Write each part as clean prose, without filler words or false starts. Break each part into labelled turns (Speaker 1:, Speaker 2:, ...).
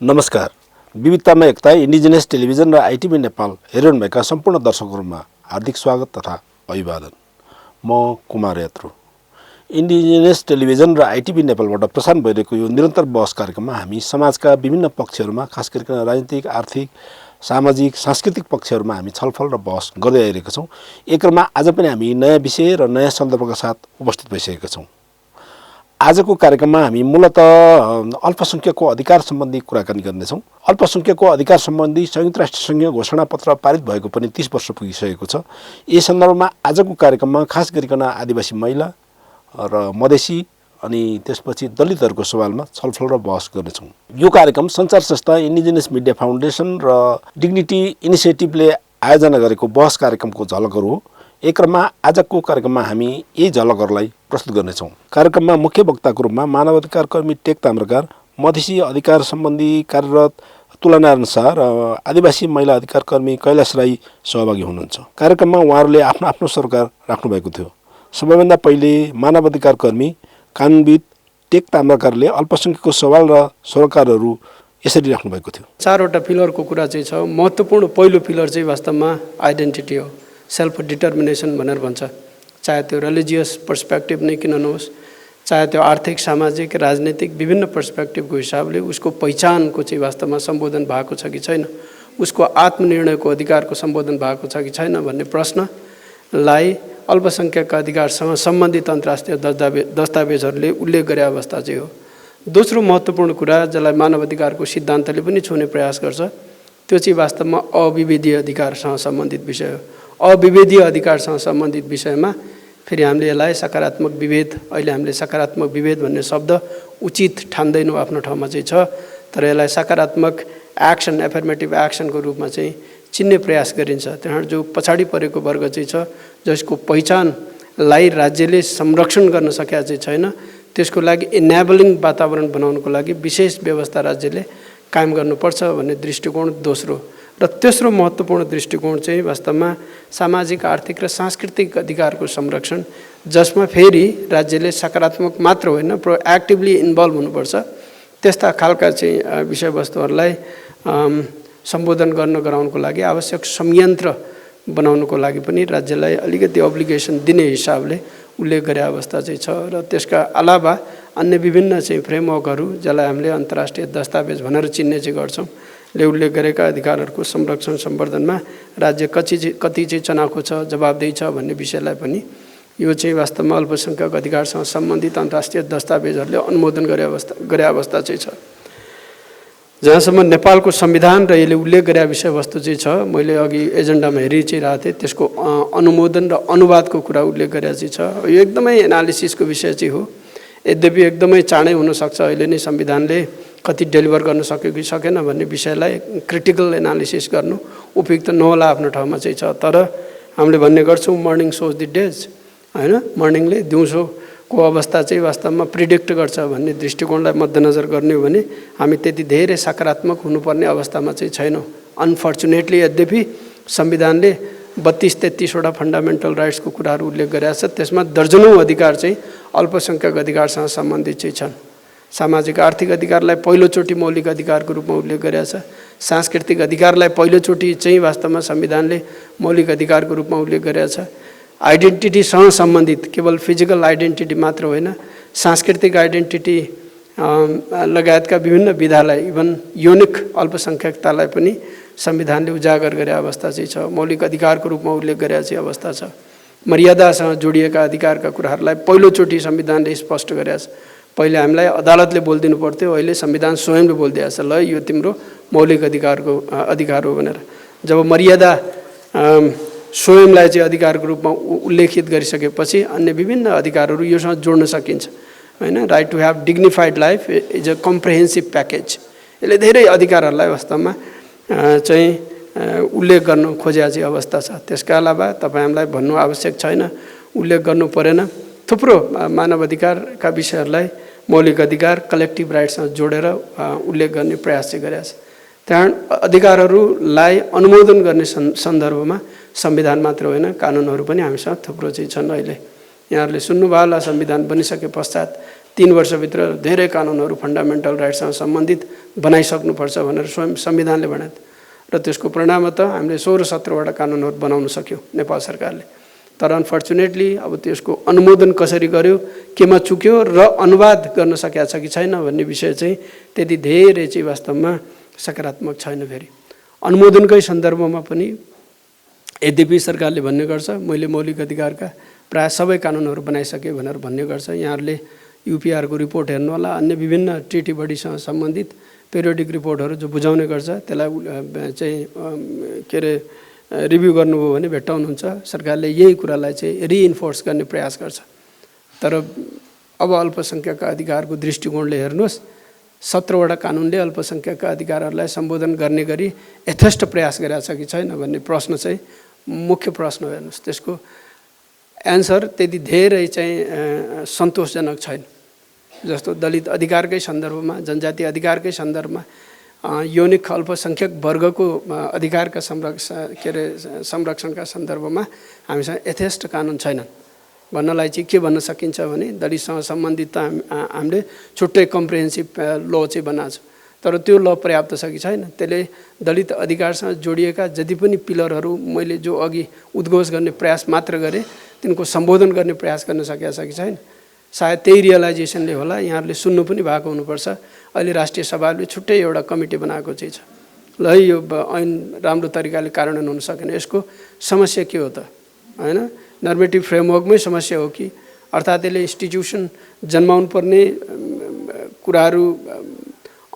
Speaker 1: नमस्कार। विविधतामा एकता indigenous television र आइटिभी नेपाल हेरिरहनुभएका सम्पूर्ण दर्शकहरूमा हार्दिक स्वागत तथा अभिवादन। म कुमार यात्रु। इन्डिजिनियस टेलिभिजन र आइटिभी नेपालबाट प्रसारण भइरहेको यो निरन्तर बहस कार्यक्रममा हामी समाजका विभिन्न पक्षहरूमा, खास गरिकन राजनीतिक, आर्थिक, सामाजिक, सांस्कृतिक पक्षहरूमा हामी छलफल र बहस गर्दै आइरहेका छौँ। एक क्रममा आज पनि हामी नयाँ विषय र नयाँ सन्दर्भका साथ उपस्थित भइसकेका छौँ। आजको कार्यक्रममा हामी मूलतः अल्पसंख्यकको अधिकार सम्बन्धी कुराकानी गर्नेछौँ। अल्पसंख्यकको अधिकार सम्बन्धी संयुक्त राष्ट्र सङ्घीय घोषणापत्र पारित भएको पनि 30 वर्ष पुगिसकेको छ। यस सन्दर्भमा आजको कार्यक्रममा खास गरिकन आदिवासी महिला र मधेसी अनि त्यसपछि दलितहरूको सवालमा छलफल र बहस गर्नेछौँ। यो कार्यक्रम सञ्चार संस्था इन्डिजिनियस मिडिया फाउन्डेसन र डिग्निटी इनिसिएटिभले आयोजना गरेको बहस कार्यक्रमको झलकहरू हो। एक क्रममा आजको कार्यक्रममा हामी यही झलकहरूलाई प्रस्तुत गर्नेछौँ। कार्यक्रममा मुख्य वक्ताको रूपमा मानवाधिकार कर्मी टेक ताम्रकार, मधेसी अधिकार सम्बन्धी कार्यरत तुलनारायण शाह र आदिवासी महिला अधिकार कर्मी कैलाश राई सहभागी हुनुहुन्छ। कार्यक्रममा उहाँहरूले आफ्नो आफ्नो सरकार राख्नुभएको थियो। सबैभन्दा पहिले मानवाधिकार कर्मी कानुनविद टेक ताम्रकारले अल्पसंख्यकको सवाल र सरकारहरू यसरी राख्नुभएको थियो।
Speaker 2: 4वटा पिलरको कुरा चाहिँ छ। महत्त्वपूर्ण पहिलो पिलर चाहिँ वास्तवमा आइडेन्टिटी हो, सेल्फ डिटर्मिनेसन भनेर भन्छ। चाहे त्यो रिलिजियस पर्सपेक्टिभ नै किन नहोस्, चाहे त्यो आर्थिक, सामाजिक, राजनीतिक विभिन्न पर्सपेक्टिभको हिसाबले उसको पहिचानको चाहिँ वास्तवमा सम्बोधन भएको छ कि छैन, उसको आत्मनिर्णयको अधिकारको सम्बोधन भएको छ कि छैन भन्ने प्रश्नलाई अल्पसंख्यकका अधिकारसँग सम्बन्धित अन्तर्राष्ट्रिय दस्तावेजहरूले उल्लेख गरे अवस्था चाहिँ हो। दोस्रो महत्त्वपूर्ण कुरा जसलाई मानवाधिकारको सिद्धान्तले पनि छुने प्रयास गर्छ, त्यो चाहिँ वास्तवमा अविभेदीय अधिकारसँग सम्बन्धित विषय हो। अविभेदीय अधिकारसँग सम्बन्धित विषयमा फेरि हामीले यसलाई सकारात्मक विभेद, अहिले हामीले सकारात्मक विभेद भन्ने शब्द उचित ठान्दैनौँ, आफ्नो ठाउँमा चाहिँ छ, तर यसलाई सकारात्मक एक्सन, एफर्मेटिभ एक्सनको रूपमा चाहिँ चिन्ने प्रयास गरिन्छ। त्यहाँ जो पछाडि परेको वर्ग चाहिँ छ, जसको पहिचानलाई राज्यले संरक्षण गर्न सकेका चाहिँ छैन, त्यसको लागि इनेबलिङ वातावरण बनाउनको लागि विशेष व्यवस्था राज्यले कायम गर्नुपर्छ भन्ने दृष्टिकोण दोस्रो। र तेस्रो महत्त्वपूर्ण दृष्टिकोण चाहिँ वास्तवमा सामाजिक, आर्थिक र सांस्कृतिक अधिकारको संरक्षण, जसमा फेरि राज्यले सकारात्मक मात्र होइन प्रोएक्टिभली इन्भल्भ हुनुपर्छ। त्यस्ता खालका चाहिँ विषयवस्तुहरूलाई सम्बोधन गराउनको लागि आवश्यक संयन्त्र बनाउनको लागि पनि राज्यलाई अलिकति अब्लिगेसन दिने हिसाबले उल्लेख गरे अवस्था चाहिँ छ। र त्यसका अलावा अन्य विभिन्न चाहिँ फ्रेमवर्कहरू जसलाई हामीले अन्तर्राष्ट्रिय दस्तावेज भनेर चिन्ने चाहिँ गर्छौँ ले उल्लेख गरेका अधिकारहरूको संरक्षण सम्वर्धनमा राज्य कति चाहिँ चनाखो छ, जवाबदेही छ भन्ने विषयलाई पनि यो चाहिँ वास्तवमा अल्पसंख्यक अधिकारसँग सम्बन्धित अन्तर्राष्ट्रिय दस्तावेजहरूले अनुमोदन गरे अवस्था चाहिँ छ। जहाँसम्म नेपालको संविधान र यसले उल्लेख गरे विषयवस्तु चाहिँ छ, मैले अघि एजेन्डामा हेरि चाहिँ रहेको थिएँ, त्यसको अनुमोदन र अनुवादको कुरा उल्लेख गरे चाहिँ छ। यो एकदमै एनालिसिसको विषय चाहिँ हो। यद्यपि एकदमै चाँडै हुनसक्छ, अहिले नै संविधानले कति डेलिभर गर्न सक्यो कि सकेन भन्ने विषयलाई क्रिटिकल एनालिसिस गर्नु उपयुक्त नहोला आफ्नो ठाउँमा चाहिँ छ। तर हामीले भन्ने गर्छौँ मर्निङ सोज द डेज, होइन, मर्निङले दिउँसोको अवस्था चाहिँ वास्तवमा प्रिडिक्ट गर्छ भन्ने दृष्टिकोणलाई मध्यनजर गर्ने हो भने हामी त्यति धेरै सकारात्मक हुनुपर्ने अवस्थामा चाहिँ छैनौँ अनफर्चुनेटली। यद्यपि संविधानले 32-33वटा फन्डामेन्टल राइट्सको कुराहरू उल्लेख गरेका छ, त्यसमा दर्जनौँ अधिकार चाहिँ अल्पसंख्यक अधिकारसँग सम्बन्धित चाहिँ छन्। सामाजिक आर्थिक अधिकारलाई पहिलोचोटि मौलिक अधिकारको रूपमा उल्लेख गरेका छ। सांस्कृतिक अधिकारलाई पहिलोचोटि चाहिँ वास्तवमा संविधानले मौलिक अधिकारको रूपमा उल्लेख गरेका छ। आइडेन्टिटीसँग सम्बन्धित केवल फिजिकल आइडेन्टिटी मात्र होइन, सांस्कृतिक आइडेन्टिटी लगायतका विभिन्न विधालाई, इभन युनिक अल्पसंख्यकतालाई पनि संविधानले उजागर गरे अवस्था चाहिँ छ। मौलिक अधिकारको रूपमा उल्लेख गरेका चाहिँ अवस्था छ। मर्यादासँग जोडिएका अधिकारका कुराहरूलाई पहिलोचोटि संविधानले स्पष्ट गरेका छ। पहिले हामीलाई अदालतले बोलिदिनु पर्थ्यो, अहिले संविधान स्वयंले बोलिदिएको छ, ल यो तिम्रो मौलिक अधिकार हो भनेर। जब मर्यादा स्वयंलाई चाहिँ अधिकारको रूपमा उल्लेखित गरिसकेपछि अन्य विभिन्न अधिकारहरू योसँग जोड्न सकिन्छ, होइन। Right to have dignified life is a comprehensive package. यसले धेरै अधिकारहरूलाई वास्तवमा चाहिँ उल्लेख गर्नु खोजेको चाहिँ अवस्था छ। त्यसका अलावा तपाईँ हामीलाई भन्नु आवश्यक छैन, उल्लेख गर्नु परेन, थुप्रो मानव अधिकारका विषयहरूलाई मौलिक अधिकार, कलेक्टिभ राइट्ससँग जोडेर उल्लेख गर्ने प्रयास चाहिँ गरेको छ। त्यहाँ अधिकारहरूलाई अनुमोदन गर्ने सन्दर्भमा संविधान मात्र होइन, कानुनहरू पनि हामीसँग थुप्रो चाहिँ छन्। अहिले यहाँहरूले सुन्नुभयो होला, संविधान बनिसके पश्चात 3 वर्षभित्र धेरै कानुनहरू फन्डामेन्टल राइट्ससँग सम्बन्धित बनाइसक्नुपर्छ भनेर स्वयं संविधानले भनेको र त्यसको परिणामतः हामीले 16-17वटा कानुनहरू बनाउन सक्यौँ नेपाल सरकारले। तर अनफर्चुनेटली अब त्यसको अनुमोदन कसरी गर्यो, केमा चुक्यो र अनुवाद गर्न सकेको छ कि छैन भन्ने विषय चाहिँ त्यति धेरै चाहिँ वास्तवमा सकारात्मक छैन। फेरि अनुमोदनकै सन्दर्भमा पनि यद्यपि सरकारले भन्ने गर्छ मैले मौलिक अधिकारका प्राय सबै कानुनहरू बनाइसकेँ भनेर भन्ने गर्छ। यहाँहरूले युपिआरको रिपोर्ट हेर्नु होला, अन्य विभिन्न ट्रिटी बडीसँग सम्बन्धित पेरियोडिक रिपोर्टहरू जो बुझाउने गर्छ त्यसलाई चाहिँ के अरे रिभ्यू गर्नुभयो भने भेट्टाउनुहुन्छ। सरकारले यही कुरालाई चाहिँ रिइन्फोर्स गर्ने प्रयास गर्छ। तर अब अल्पसङ्ख्यकका अधिकारको दृष्टिकोणले हेर्नुहोस्, 17वटा कानुनले अल्पसङ्ख्यकका अधिकारहरूलाई सम्बोधन गर्ने गरी यथेष्ट प्रयास गरेका छ कि छैन भन्ने प्रश्न चाहिँ मुख्य प्रश्न हो। हेर्नुहोस्, त्यसको एन्सर त्यति धेरै चाहिँ सन्तोषजनक छैन। जस्तो दलित अधिकारकै सन्दर्भमा, जनजाति अधिकारकै सन्दर्भमा, यौनिक अल्पसङ्ख्यक वर्गको अधिकारका संरक्षणका सन्दर्भमा हामीसँग यथेष्ट कानुन छैनन् भन्नलाई चाहिँ के भन्न सकिन्छ भने दलितसँग सम्बन्धित त हामीले छुट्टै कम्प्रिहेन्सिभ ल चाहिँ बनाएको छ, तर त्यो ल पर्याप्त छ कि छैन। त्यसले दलित अधिकारसँग जोडिएका जति पनि पिलरहरू मैले जो अघि उद्घोष गर्ने प्रयास मात्र गरेँ तिनको सम्बोधन गर्ने प्रयास गर्न सकेको छ कि छैन। सायद त्यही रियलाइजेसनले होला, यहाँहरूले सुन्नु पनि भएको हुनुपर्छ, अहिले राष्ट्रिय सभाले छुट्टै एउटा कमिटी बनाएको चाहिँ छ। ल यो ऐन राम्रो तरिकाले कार्यान्वयन हुन सकेन, यसको समस्या के हो त? होइन, नर्मेटिभ फ्रेमवर्कमै समस्या हो कि अर्थात् यसले इन्स्टिट्युसन जन्माउनु पर्ने कुराहरू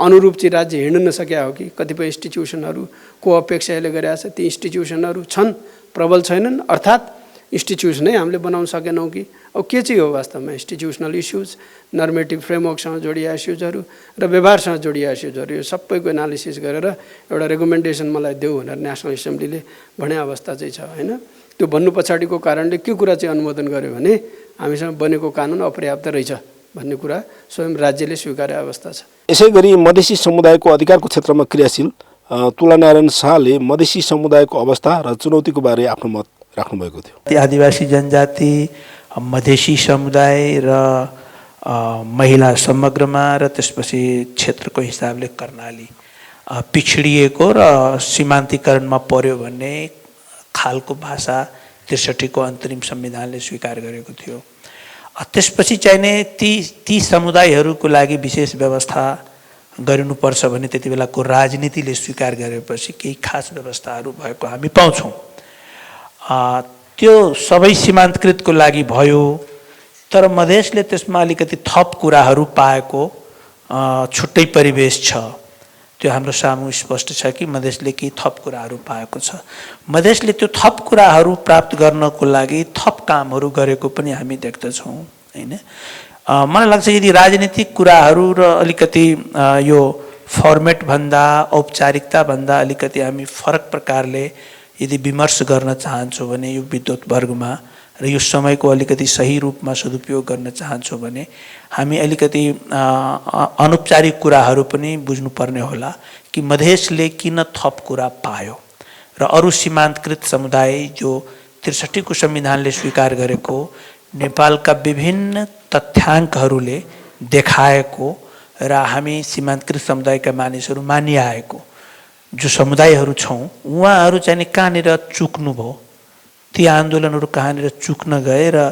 Speaker 2: अनुरूप चाहिँ राज्य हिँड्न नसकेका हो कि कतिपय इन्स्टिट्युसनहरूको अपेक्षा यसले गरेका छ, ती इन्स्टिट्युसनहरू छन्, प्रबल छैनन्, अर्थात् इन्स्टिट्युसनै हामीले बनाउन सकेनौँ कि। अब के चाहिँ हो वास्तवमा इन्स्टिट्युसनल इस्युज, नर्मेटिभ फ्रेमवर्कसँग जोडिया इस्युजहरू र व्यवहारसँग जोडिया इस्युजहरू, यो सबैको एनालिसिस गरेर एउटा रेकमेन्डेसन मलाई देऊ भनेर नेसनल एसेम्ब्लीले भने अवस्था चाहिँ छ। होइन, त्यो भन्नु पछाडिको कारणले के कुरा चाहिँ अनुमोदन गर्यो भने हामीसँग बनेको कानुन अपर्याप्त रहेछ भन्ने कुरा स्वयं राज्यले स्वीकारे अवस्था छ।
Speaker 1: यसै गरी मधेसी समुदायको अधिकारको क्षेत्रमा क्रियाशील तुलानारायण शाहले मधेसी समुदायको अवस्था र चुनौतीको बारे आफ्नो मत राख्नुभएको थियो।
Speaker 3: आदिवासी जनजाति, मधेसी समुदाय र महिला समग्रमा र त्यसपछि क्षेत्रको हिसाबले कर्णाली पिछडिएको र सीमान्तीकरणमा पर्यो भन्ने खालको भाषा 63 को अन्तरिम संविधानले स्वीकार गरेको थियो। त्यसपछि चाहिने ती समुदायहरूको लागि विशेष व्यवस्था गरिनुपर्छ भने त्यति बेलाको राजनीतिले स्वीकार गरेपछि केही खास व्यवस्थाहरू भएको हामी पाउँछौँ। त्यो सबै सीमान्तकृतको लागि भयो, तर मधेसले त्यसमा अलिकति थप कुराहरू पाएको छुट्टै परिवेश छ। त्यो हाम्रो सामु स्पष्ट छ कि मधेसले केही थप कुराहरू पाएको छ। मधेसले त्यो थप कुराहरू प्राप्त गर्नको लागि थप कामहरू गरेको पनि हामी देख्दछौँ। हैन, मलाई लाग्छ यदि राजनीतिक कुराहरू र अलिकति यो फर्मेट भन्दा औपचारिकता भन्दा अलिकति हामी फरक प्रकारले यदि विमर्श गर्न चाहन्छौँ भने यो विद्युत वर्गमा र यो समयको अलिकति सही रूपमा सदुपयोग गर्न चाहन्छौँ भने हामी अलिकति अनौपचारिक कुराहरू पनि बुझ्नुपर्ने होला कि मधेसले किन थप कुरा पायो र अरू सीमान्तकृत समुदाय जो 63 को संविधानले स्वीकार गरेको नेपालका विभिन्न तथ्याङ्कहरूले देखाएको र हामी सीमान्तकृत समुदायका मानिसहरू मानिआएको जो समुदायहरू छौँ उहाँहरू चाहिँ कहाँनिर चुक्नु भयो, ती आन्दोलनहरू कहाँनिर चुक्न गए र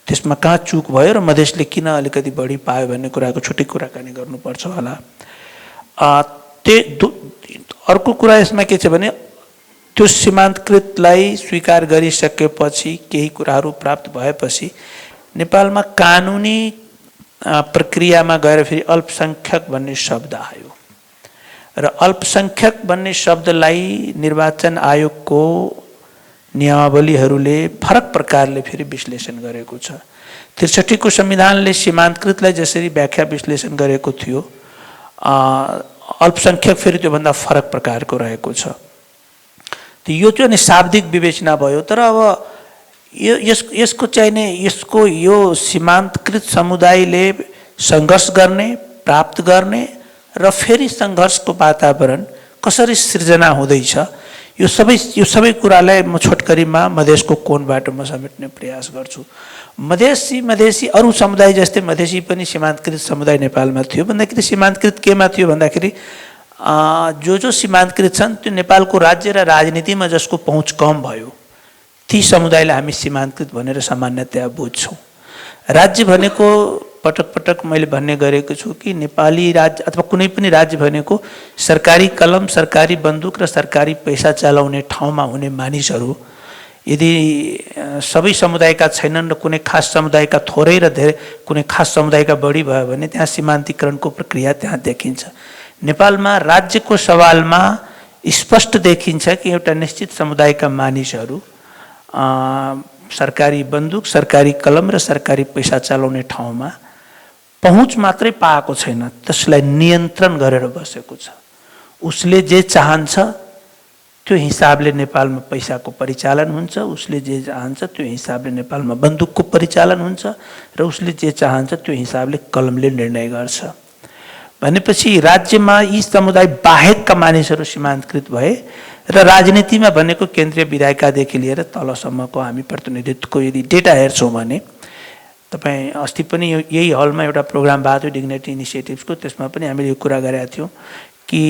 Speaker 3: त्यसमा कहाँ चुक भयो र मधेसले किन अलिकति बढी पायो भन्ने कुराको छुट्टै कुराकानी गर्नुपर्छ होला। अर्को कुरा यसमा के छ भने त्यो सीमान्तकृतलाई स्वीकार गरिसकेपछि केही कुराहरू प्राप्त भएपछि नेपालमा कानुनी प्रक्रियामा गएर फेरि अल्पसङ्ख्यक भन्ने शब्द आयो र अल्पसङ्ख्यक भन्ने शब्दलाई निर्वाचन आयोगको नियमावलीहरूले फरक प्रकारले फेरि विश्लेषण गरेको छ। 63 को संविधानले सीमान्तकृतलाई जसरी व्याख्या विश्लेषण गरेको थियो अल्पसङ्ख्यक फेरि त्योभन्दा फरक प्रकारको रहेको छ। यो चाहिँ शाब्दिक विवेचना भयो, तर अब यसको चाहिने यसको यो सीमान्तकृत समुदायले सङ्घर्ष गर्ने, प्राप्त गर्ने र फेरि सङ्घर्षको वातावरण कसरी सृजना हुँदैछ यो सबै कुरालाई म छोटकरीमा मधेसको कोणबाट म समेट्ने प्रयास गर्छु। मधेसी अरू समुदाय जस्तै मधेसी पनि सीमान्तकृत समुदाय नेपालमा थियो। भन्दाखेरि सीमान्तकृत केमा थियो भन्दाखेरि जो सीमान्तकृत छन् त्यो नेपालको राज्य र राजनीतिमा जसको पहुँच कम भयो ती समुदायलाई हामी सीमान्तकृत भनेर सामान्यतया बुझ्छौँ। राज्य भनेको पटक पटक मैले भन्ने गरेको छु कि नेपाली राज्य अथवा कुनै पनि राज्य भनेको सरकारी कलम, सरकारी बन्दुक र सरकारी पैसा चलाउने ठाउँमा हुने मानिसहरू यदि सबै समुदायका छैनन् र कुनै खास समुदायका थोरै र धेरै कुनै खास समुदायका बढी भयो भने त्यहाँ सीमान्तीकरणको प्रक्रिया त्यहाँ देखिन्छ। नेपालमा राज्यको सवालमा स्पष्ट देखिन्छ कि एउटा निश्चित समुदायका मानिसहरू सरकारी बन्दुक, सरकारी कलम र सरकारी पैसा चलाउने ठाउँमा पहुँच मात्रै पाएको छैन, त्यसलाई नियन्त्रण गरेर बसेको छ। उसले जे चाहन्छ त्यो हिसाबले नेपालमा पैसाको परिचालन हुन्छ, उसले जे चाहन्छ त्यो हिसाबले नेपालमा बन्दुकको परिचालन हुन्छ र उसले जे चाहन्छ त्यो हिसाबले कलमले निर्णय गर्छ। भनेपछि राज्यमा यी समुदाय बाहेकका मानिसहरू सीमान्तकृत भए र राजनीतिमा भनेको केन्द्रीय विधायिकादेखि लिएर तलसम्मको हामी प्रतिनिधित्वको यदि डेटा हेर्छौँ भने तपाईँ अस्ति पनि यही हलमा एउटा प्रोग्राम भएको थियो डिग्निटी इनिसिएटिभ्सको, त्यसमा पनि हामीले यो कुरा गरेका थियौँ कि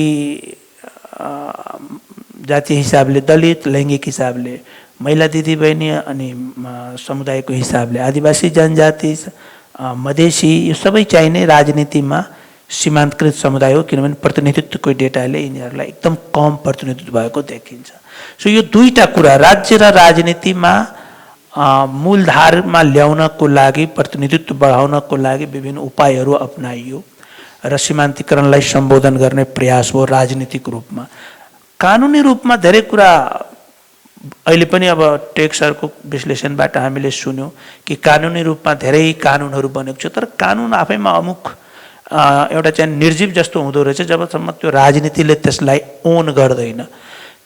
Speaker 3: जातीय हिसाबले दलित, लैङ्गिक हिसाबले महिला दिदीबहिनी अनि समुदायको हिसाबले आदिवासी जनजाति, मधेसी यो सबै चाहिने राजनीतिमा सीमान्तकृत समुदाय हो, किनभने प्रतिनिधित्वको डेटाले यिनीहरूलाई एकदम कम प्रतिनिधित्व भएको देखिन्छ। सो यो दुईटा कुरा राज्य र राजनीतिमा मूलधारमा ल्याउनको लागि, प्रतिनिधित्व बढाउनको लागि विभिन्न उपायहरू अपनाइयो र सीमान्तीकरणलाई सम्बोधन गर्ने प्रयास हो राजनीतिक रूपमा। कानुनी रूपमा धेरै कुरा अहिले पनि अब टेक सरको विश्लेषणबाट हामीले सुन्यौँ कि कानुनी रूपमा धेरै कानुनहरू बनेको छ, तर कानुन आफैमा अमुक एउटा चाहिँ निर्जीव जस्तो हुँदो रहेछ जबसम्म त्यो राजनीतिले त्यसलाई ओन गर्दैन।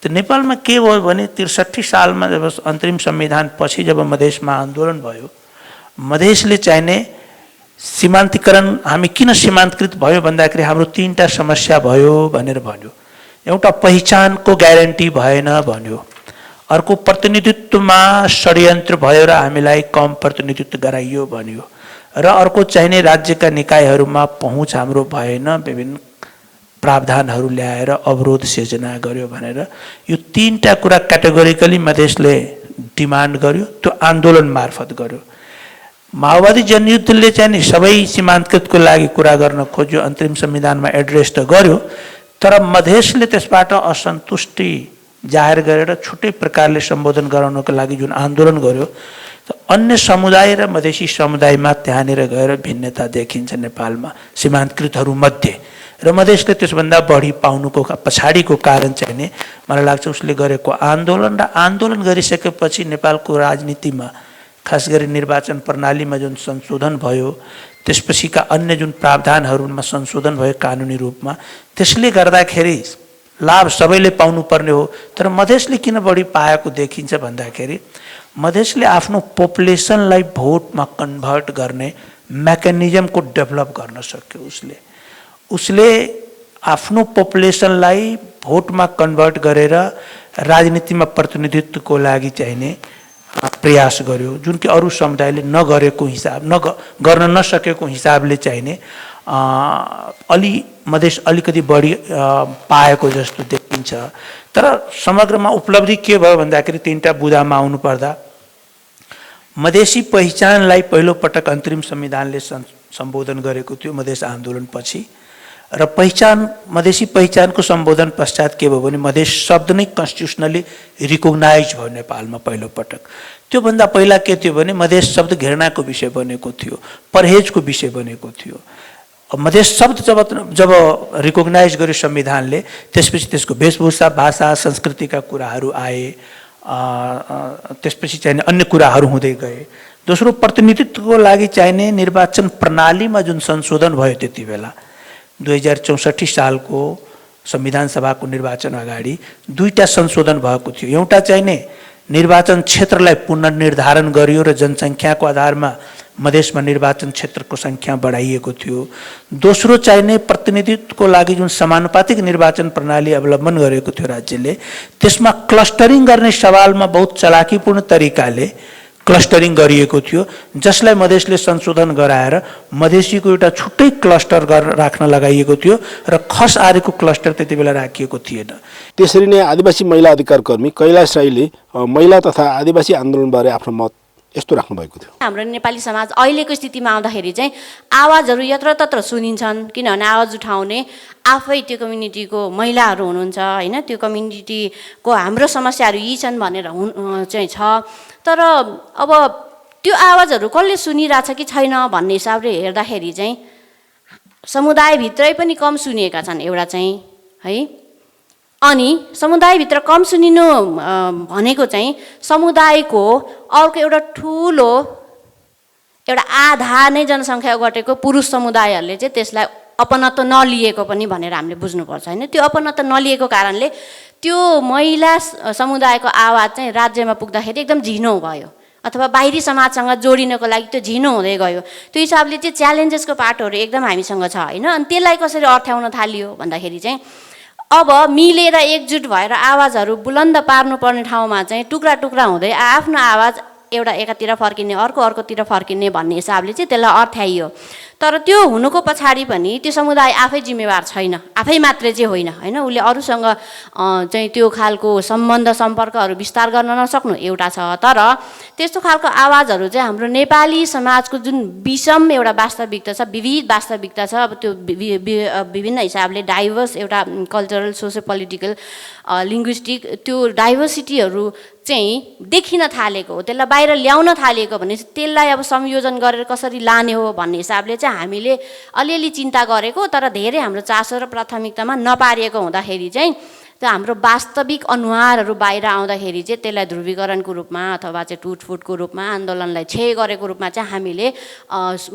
Speaker 3: त नेपालमा के भयो भने 63 सालमा जब अन्तरिम संविधान पछि जब मधेसमा आन्दोलन भयो, मधेसले चाहिने सीमान्तीकरण हामी किन सीमान्तकृत भयो भन्दाखेरि हाम्रो 3टा समस्या भयो भनेर भन्यो। एउटा पहिचानको ग्यारेन्टी भएन भन्यो, अर्को प्रतिनिधित्वमा षड्यन्त्र भयो र हामीलाई कम प्रतिनिधित्व गराइयो भन्यो, र अर्को चाहिने राज्यका निकायहरूमा पहुँच हाम्रो भएन, विभिन्न प्रावधानहरू ल्याएर अवरोध सिर्जना गर्यो भनेर यो 3टा कुरा क्याटेगोरिकली मधेसले डिमान्ड गर्यो, त्यो आन्दोलन मार्फत गर्यो। माओवादी जनयुद्धले चाहिँ सबै सीमान्तकृतको लागि कुरा गर्न खोज्यो, अन्तरिम संविधानमा एड्रेस त गर्यो, तर मधेसले त्यसबाट असन्तुष्टि जाहेर गरेर छुट्टै प्रकारले सम्बोधन गराउनको लागि जुन आन्दोलन गर्यो, अन्य समुदाय र मधेसी समुदायमा त्यहाँनिर गएर भिन्नता देखिन्छ नेपालमा सीमान्तकृतहरूमध्ये, र मधेसले त्यसभन्दा बढी पाउनुको पछाडिको कारण चाहिँ नि मलाई लाग्छ उसले गरेको आन्दोलन, र आन्दोलन गरिसकेपछि नेपालको राजनीतिमा खास गरी निर्वाचन प्रणालीमा जुन संशोधन भयो, त्यसपछिका अन्य जुन प्रावधानहरूमा संशोधन भयो कानुनी रूपमा, त्यसले गर्दाखेरि लाभ सबैले पाउनुपर्ने हो। तर मधेसले किन बढी पाएको देखिन्छ भन्दाखेरि मधेसले आफ्नो पपुलेसनलाई भोटमा कन्भर्ट गर्ने मेकानिजमको डेभलप गर्न सक्यो। उसले आफ्नो पपुलेसनलाई भोटमा कन्भर्ट गरेर राजनीतिमा प्रतिनिधित्वको लागि चाहिने प्रयास गर्यो, जुन कि अरू समुदायले नगरेको हिसाब गर्न नसकेको हिसाबले चाहिने मधेस अलिकति बढी पाएको जस्तो देखिन्छ। तर समग्रमा उपलब्धि के भयो भन्दाखेरि 3टा बुँदामा आउनुपर्दा मधेसी पहिचानलाई पहिलोपटक अन्तरिम संविधानले सम्बोधन गरेको थियो मधेस आन्दोलनपछि, र मधेसी पहिचानको सम्बोधन पश्चात के भयो भने मधेस शब्द नै कन्स्टिट्युसनली रिकग्नाइज भयो नेपालमा पहिलोपटक। त्योभन्दा पहिला के थियो भने मधेस शब्द घृणाको विषय बनेको थियो, परहेजको विषय बनेको थियो। मधेस शब्द जब रिकग्नाइज गर्यो संविधानले, त्यसपछि त्यसको वेशभूषा, भाषा, संस्कृतिका कुराहरू आए, त्यसपछि चाहिने अन्य कुराहरू हुँदै गए। दोस्रो, प्रतिनिधित्वको लागि चाहिने निर्वाचन प्रणालीमा जुन संशोधन भयो त्यति बेला 2064 सालको संविधान सभाको निर्वाचन अगाडि 2टा संशोधन भएको थियो। एउटा चाहिने निर्वाचन क्षेत्रलाई पुनर्निर्धारण गरियो र जनसङ्ख्याको आधारमा मधेसमा निर्वाचन क्षेत्रको सङ्ख्या बढाइएको थियो। दोस्रो चाहिने प्रतिनिधित्वको लागि जुन समानुपातिक निर्वाचन प्रणाली अवलम्बन गरेको थियो राज्यले, त्यसमा क्लस्टरिङ गर्ने सवालमा बहुत चलाकीपूर्ण तरिकाले क्लस्टरिङ गरिएको थियो, जसलाई मधेसले संशोधन गराएर मधेसीको एउटा छुट्टै क्लस्टर राख्न लगाइएको थियो र खस आर्यको क्लस्टर त्यति बेला राखिएको थिएन।
Speaker 1: त्यसरी नै आदिवासी महिला अधिकार कर्मी कैलाश राईले महिला तथा आदिवासी आन्दोलनबारे आफ्नो मत यस्तो राख्नु भएको थियो।
Speaker 4: हाम्रो नेपाली समाज अहिलेको स्थितिमा आउँदाखेरि चाहिँ आवाजहरू यत्रतत्र सुनिन्छन्, किनभने आवाज उठाउने आफै त्यो कम्युनिटीको महिलाहरू हुनुहुन्छ होइन, त्यो कम्युनिटीको हाम्रो समस्याहरू यी छन् भनेर चाहिँ छ। तर अब त्यो आवाजहरू कसले सुनिरहेछ कि छैन भन्ने हिसाबले हेर्दाखेरि चाहिँ समुदायभित्रै पनि कम सुनिएका छन् एउटा चाहिँ है। अनि समुदायभित्र कम सुनिनु भनेको चाहिँ समुदायको अर्को एउटा ठुलो एउटा आधा नै जनसङ्ख्या ओगटेको पुरुष समुदायहरूले चाहिँ त्यसलाई अपनत्व नलिएको पनि भनेर हामीले बुझ्नुपर्छ होइन। त्यो अपनत्व नलिएको कारणले त्यो महिला समुदायको आवाज चाहिँ राज्यमा पुग्दाखेरि एकदम झिनो भयो अथवा बाहिरी समाजसँग जोडिनको लागि त्यो झिनो हुँदै गयो। त्यो हिसाबले चाहिँ च्यालेन्जेसको पाटोहरू एकदम हामीसँग छ होइन। अनि त्यसलाई कसरी अर्थ्याउन थालियो भन्दाखेरि चाहिँ अब मिलेर एकजुट भएर आवाजहरू बुलन्द पार्नुपर्ने ठाउँमा चाहिँ टुक्रा टुक्रा हुँदै आफ्नो आवाज एउटा एकातिर फर्किने अर्कोतिर फर्किने भन्ने हिसाबले चाहिँ त्यसलाई अर्थ्याइयो। तर त्यो हुनुको पछाडि पनि त्यो समुदाय आफै जिम्मेवार छैन, आफै मात्रै चाहिँ होइन होइन। उसले अरूसँग चाहिँ त्यो खालको सम्बन्ध सम्पर्कहरू विस्तार गर्न नसक्नु एउटा छ। तर त्यस्तो खालको आवाजहरू चाहिँ हाम्रो नेपाली समाजको जुन विषम एउटा वास्तविकता छ, विविध वास्तविकता छ, अब त्यो विभिन्न हिसाबले डाइभर्स एउटा कल्चरल सोसियो पोलिटिकल लिङ्ग्विस्टिक त्यो डाइभर्सिटीहरू चाहिँ देखिन थालेको हो, त्यसलाई बाहिर ल्याउन थालेको भने त्यसलाई अब संयोजन गरेर कसरी लाने हो भन्ने हिसाबले चाहिँ हामीले अलिअलि चिन्ता गरेको। तर धेरै हाम्रो चासो र प्राथमिकतामा नपारिएको हुँदाखेरि चाहिँ त्यो हाम्रो वास्तविक अनुहारहरू बाहिर आउँदाखेरि चाहिँ त्यसलाई ध्रुवीकरणको रूपमा अथवा चाहिँ टुटफुटको रूपमा आन्दोलनलाई क्षय गरेको रूपमा चाहिँ हामीले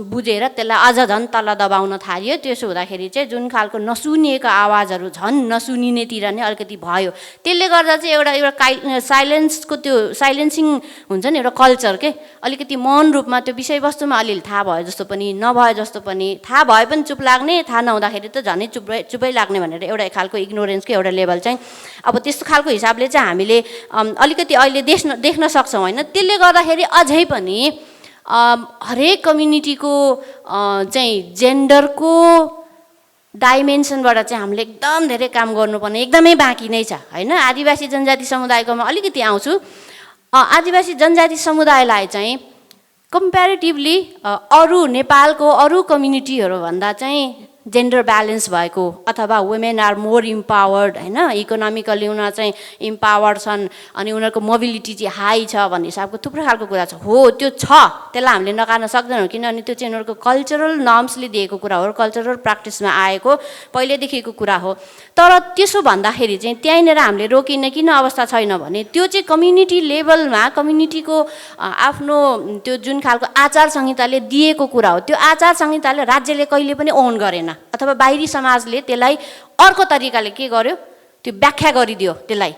Speaker 4: बुझेर त्यसलाई अझ झन् तल दबाउन थाल्यो। त्यसो हुँदाखेरि चाहिँ जुन खालको नसुनिएको आवाजहरू झन् नसुनिनेतिर नै अलिकति भयो। त्यसले गर्दा चाहिँ एउटा साइलेन्सको त्यो साइलेन्सिङ हुन्छ नि एउटा कल्चर के अलिकति मौन रूपमा त्यो विषयवस्तुमा अलिअलि थाहा भयो जस्तो पनि नभए जस्तो पनि, थाहा भए पनि चुप लाग्ने, थाहा नहुँदाखेरि त झनै चुपै लाग्ने भनेर एउटा खालको इग्नोरेन्सको एउटा लेभल चाहिँ अब त्यस्तो खालको हिसाबले चाहिँ हामीले अलिकति अहिले देख्न सक्छौँ होइन। त्यसले गर्दाखेरि अझै पनि हरेक कम्युनिटीको चाहिँ जेन्डरको डाइमेन्सनबाट चाहिँ हामीले एकदम धेरै काम गर्नुपर्ने एकदमै बाँकी नै छ होइन। आदिवासी जनजाति समुदायकोमा अलिकति आउँछु। आदिवासी जनजाति समुदायलाई चाहिँ कम्पेरिटिभली अरू नेपालको अरू कम्युनिटीहरूभन्दा चाहिँ जेन्डर ब्यालेन्स भएको अथवा वुमेन आर मोर इम्पावर्ड होइन, इकोनोमिकली उनीहरू चाहिँ इम्पावर्ड छन् अनि उनीहरूको मोबिलिटी चाहिँ हाई छ भन्ने हिसाबको थुप्रो खालको कुरा छ। हो त्यो छ, त्यसलाई हामीले नकार्न सक्दैनौँ किनभने त्यो चाहिँ उनीहरूको कल्चरल नर्म्सले दिएको कुरा हो, कल्चरल प्र्याक्टिसमा आएको पहिल्यैदेखिको कुरा हो। तर त्यसो भन्दाखेरि चाहिँ त्यहीँनिर हामीले रोकिने किन अवस्था छैन भने त्यो चाहिँ कम्युनिटी लेभलमा कम्युनिटीको आफ्नो त्यो जुन खालको आचार संहिताले दिएको कुरा हो, त्यो आचार संहिताले राज्यले कहिले पनि ओन गरेन अथवा बाहिरी समाजले त्यसलाई अर्को तरिकाले के गर्यो त्यो व्याख्या गरिदियो। त्यसलाई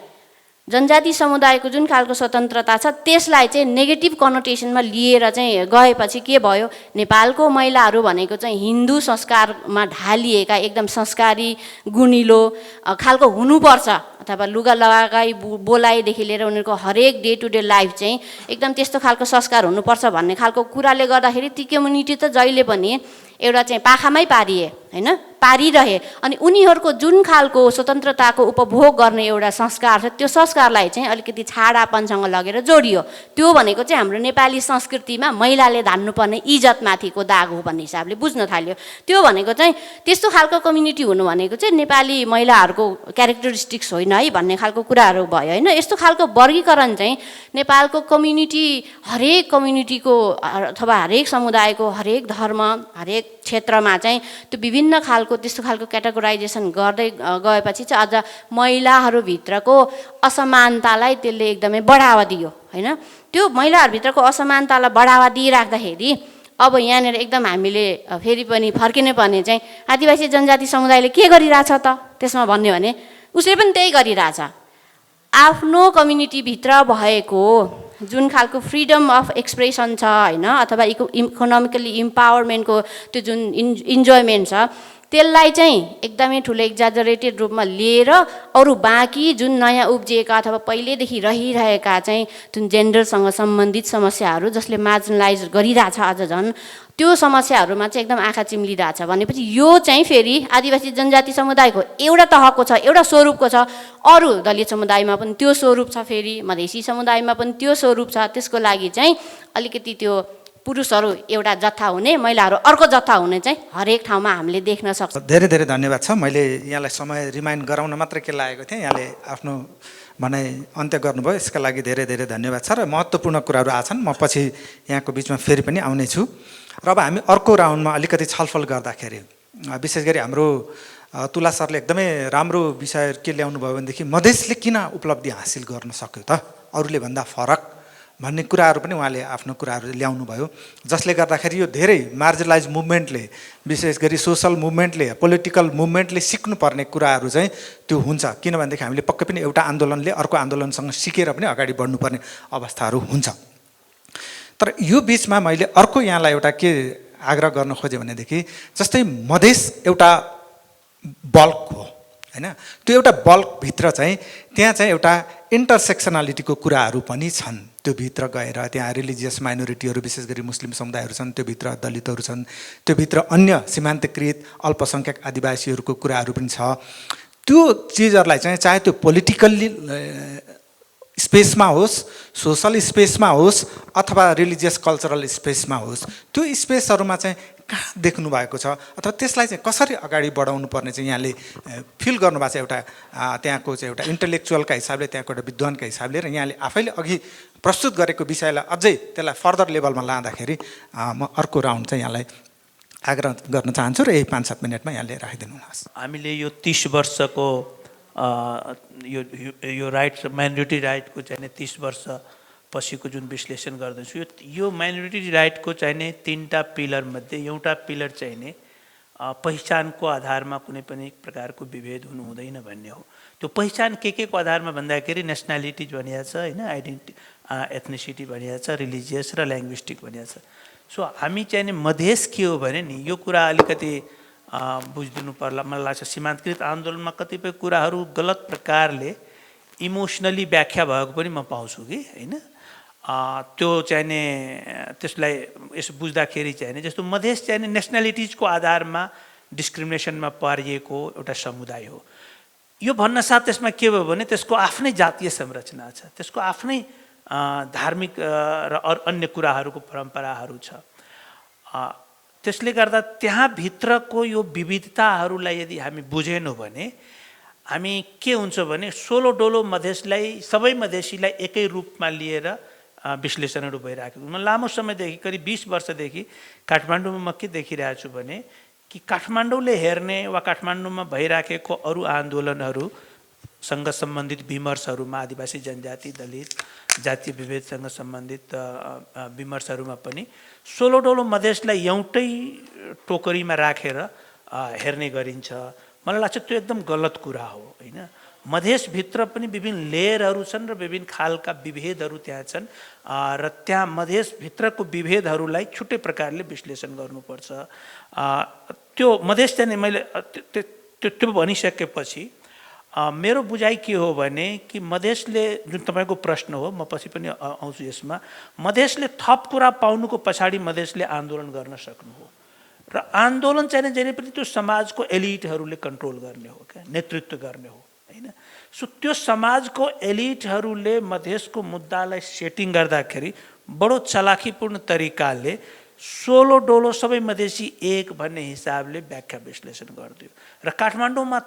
Speaker 4: जनजाति समुदायको जुन खालको स्वतन्त्रता छ त्यसलाई चाहिँ नेगेटिभ कनोटेसनमा लिएर चाहिँ गएपछि के भयो, नेपालको महिलाहरू भनेको चाहिँ हिन्दू संस्कारमा ढालिएका एकदम संस्कारी गुणिलो खालको हुनुपर्छ अथवा लुगा लगाई बोलाइदेखि लिएर उनीहरूको हरेक डे टु डे लाइफ चाहिँ एकदम त्यस्तो खालको संस्कार हुनुपर्छ भन्ने खालको कुराले गर्दाखेरि ती कम्युनिटी त जहिले पनि एउटा चाहिँ पाखामै पारिए होइन, पारिरहे। अनि उनीहरूको जुन खालको स्वतन्त्रताको उपभोग गर्ने एउटा संस्कार छ त्यो संस्कारलाई चाहिँ अलिकति छाडापनसँग लगेर जोडियो। त्यो भनेको चाहिँ हाम्रो नेपाली संस्कृतिमा महिलाले धान्नुपर्ने इज्जतमाथिको दाग हो भन्ने हिसाबले बुझ्न थाल्यो। त्यो भनेको चाहिँ त्यस्तो खालको कम्युनिटी हुनु भनेको चाहिँ नेपाली महिलाहरूको क्यारेक्टरिस्टिक्स होइन है भन्ने खालको कुराहरू भयो होइन। यस्तो खालको वर्गीकरण चाहिँ नेपालको कम्युनिटी हरेक कम्युनिटीको अथवा हरेक समुदायको हरेक धर्म हरेक क्षेत्रमा चाहिँ त्यो विभिन्न खालको त्यस्तो खालको क्याटेगोराइजेसन गर्दै गएपछि चाहिँ अझ महिलाहरूभित्रको असमानतालाई त्यसले एकदमै बढावा दियो होइन। त्यो महिलाहरूभित्रको असमानतालाई बढावा दिइराख्दाखेरि अब यहाँनिर एकदम हामीले फेरि पनि फर्किनै पर्ने चाहिँ आदिवासी जनजाति समुदायले के गरिरहेछ त त्यसमा भन्यो भने उसले पनि त्यही गरिरहेछ। आफ्नो कम्युनिटीभित्र भएको जुन खालको फ्रिडम अफ एक्सप्रेसन छ होइन, अथवा इकोनोमिकली इम्पावरमेन्टको त्यो जुन इन्जोयमेन्ट छ, त्यसलाई चाहिँ एकदमै ठुलो एक्जाजरेटेड रूपमा लिएर अरू बाँकी जुन नयाँ उब्जिएका अथवा पहिलेदेखि रहिरहेका चाहिँ जुन जेन्डरसँग सम्बन्धित समस्याहरू जसले मार्जिनलाइज गरिरहेछ आज झन्, त्यो समस्याहरूमा चाहिँ एकदम आँखा चिम्लिरहेछ भनेपछि यो चाहिँ फेरि आदिवासी जनजाति समुदायको एउटा तहको छ, एउटा स्वरूपको छ। अरू दलित समुदायमा पनि त्यो स्वरूप छ, फेरि मधेसी समुदायमा पनि त्यो स्वरूप छ। त्यसको लागि चाहिँ अलिकति त्यो पुरुषहरू एउटा जत्था हुने, महिलाहरू अर्को जत्था हुने चाहिँ हरेक ठाउँमा हामीले देख्न सक्छौँ।
Speaker 5: धेरै धेरै धन्यवाद छ। मैले यहाँलाई समय रिमाइन्ड गराउन मात्र के लागेको थिएँ, यहाँले आफ्नो भनाइ अन्त्य गर्नुभयो, यसका लागि धेरै धेरै धन्यवाद छ। र महत्त्वपूर्ण कुराहरू आछन्, म पछि यहाँको बिचमा फेरि पनि आउनेछु। र अब हामी अर्को राउन्डमा अलिकति छलफल गर्दाखेरि विशेष गरी हाम्रो तुला सरले एकदमै राम्रो विषय के ल्याउनु भयो भनेदेखि मधेसले किन उपलब्धि हासिल गर्न सक्यो त अरूले भन्दा फरक भन्ने कुराहरू पनि उहाँले आफ्नो कुराहरू ल्याउनु भयो, जसले गर्दाखेरि यो धेरै मार्जिनलाइज मुभमेन्टले, विशेष गरी सोसल मुभमेन्टले, पोलिटिकल मुभमेन्टले सिक्नुपर्ने कुराहरू चाहिँ त्यो हुन्छ। किनभनेदेखि हामीले पक्कै पनि एउटा आन्दोलनले अर्को आन्दोलनसँग सिकेर पनि अगाडि बढ्नुपर्ने अवस्थाहरू हुन्छ। तर यो बिचमा मैले अर्को यहाँलाई एउटा के आग्रह गर्न खोजेँ भनेदेखि जस्तै मधेस एउटा बल्क हो हैन, त्यो एउटा बल्कभित्र चाहिँ त्यहाँ चाहिँ एउटा इन्टरसेक्सनालिटीको कुराहरू पनि छन्। त्यो भित्र गएर त्यहाँ रिलिजियस माइनोरिटीहरू विशेष गरी मुस्लिम समुदायहरू छन्, त्यो भित्र दलितहरू छन्, त्यो भित्र अन्य सीमान्तकृत अल्पसङ्ख्यक आदिवासीहरूको कुराहरू पनि छ। त्यो चिजहरूलाई चाहिँ चाहे त्यो पोलिटिकल्ली स्पेसमा होस्, सोसल स्पेसमा होस्, अथवा रिलिजियस कल्चरल स्पेसमा होस्, त्यो स्पेसहरूमा चाहिँ कहाँ देख्नु भएको छ अथवा त्यसलाई चाहिँ कसरी अगाडि बढाउनु पर्ने चाहिँ यहाँले फिल गर्नुभएको छ एउटा त्यहाँको चाहिँ एउटा इन्टेलेक्चुअलका हिसाबले, त्यहाँको एउटा विद्वानका हिसाबले, र यहाँले आफैले अघि प्रस्तुत गरेको विषयलाई अझै त्यसलाई फर्दर लेभलमा लाँदाखेरि म अर्को राउन्ड चाहिँ यहाँलाई आग्रह गर्न चाहन्छु र यही 5-7 मिनटमा यहाँले राखिदिनुहोस्। हामीले
Speaker 3: यो 30 वर्षको यो राइट्स, माइनोरिटी राइटको चाहिँ 30 वर्ष पछिको जुन विश्लेषण गर्दैछु, यो माइनोरिटी राइटको चाहिने 3टा पिलर मध्ये एउटा पिलर चाहिने पहिचानको आधारमा कुनै पनि प्रकारको विभेद हुनु हुँदैन भन्ने हो। त्यो पहिचान के को आधारमा भन्दाखेरि नेसनालिटी भनिएको छ होइन, आइडेन्टिटी, एथनिसिटी भनिएको छ, रिलिजियस र ल्याङ्ग्विस्टिक भनिएको छ। सो हामी चाहिने मधेस के हो भने नि यो कुरा अलिकति बुझिदिनु पर्ला। मलाई लाग्छ सीमान्तकृत आन्दोलनमा कतिपय कुराहरू गलत प्रकारले इमोसनली व्याख्या भएको पनि म पाउँछु कि होइन। त्यो चाहिने त्यसलाई यसो बुझ्दाखेरि चाहिने जस्तो मधेस चाहिने नेसनालिटिजको आधारमा डिस्क्रिमिनेसनमा पारिएको एउटा समुदाय हो। यो भन्न साथ त्यसमा के भयो भने त्यसको आफ्नै जातीय संरचना छ, त्यसको आफ्नै धार्मिक र अन्य कुराहरूको परम्पराहरू छ। त्यसले गर्दा त्यहाँभित्रको यो विविधताहरूलाई यदि हामी बुझेनौँ भने हामी के हुन्छ भने सोलो डोलो मधेसलाई, सबै मधेसीलाई एकै रूपमा लिएर विश्लेषणहरू भइरहेको। म लामो समयदेखि करिब 20 वर्षदेखि काठमाडौँमा म के देखिरहेको छु भने कि काठमाडौँले हेर्ने वा काठमाडौँमा भइराखेको अरू आन्दोलनहरूसँग सम्बन्धित विमर्शहरूमा आदिवासी जनजाति, दलित, जातीय विभेदसँग सम्बन्धित विमर्शहरूमा पनि सोलो डोलो मधेसलाई एउटै टोकरीमा राखेर हेर्ने गरिन्छ। मलाई लाग्छ त्यो एकदम गलत कुरा हो होइन। मधेसभित्र पनि विभिन्न लेयरहरू छन् र विभिन्न खालका विभेदहरू त्यहाँ छन् र त्यहाँ मधेसभित्रको विभेदहरूलाई छुट्टै प्रकारले विश्लेषण गर्नुपर्छ। त्यो मधेस चाहिँ मैले त्यो भनिसकेपछि मेरो बुझाइ के हो भने कि मधेसले, जुन तपाईँको प्रश्न हो, म पछि पनि आउँछु यसमा, मधेसले थप कुरा पाउनुको पछाडि मधेसले आन्दोलन गर्न सक्नु हो र आन्दोलन चाहिँ जहिले पनि त्यो समाजको एलिटहरूले कन्ट्रोल गर्ने हो, क्या नेतृत्व गर्ने हो होइन। सो त्यो समाजको एलिटहरूले मधेसको मुद्दालाई सेटिङ गर्दाखेरि बडो चलाखीपूर्ण तरिकाले सोलो डोलो सबै मधेसी एक भन्ने हिसाबले व्याख्या विश्लेषण गरिदियो र काठमाडौँमा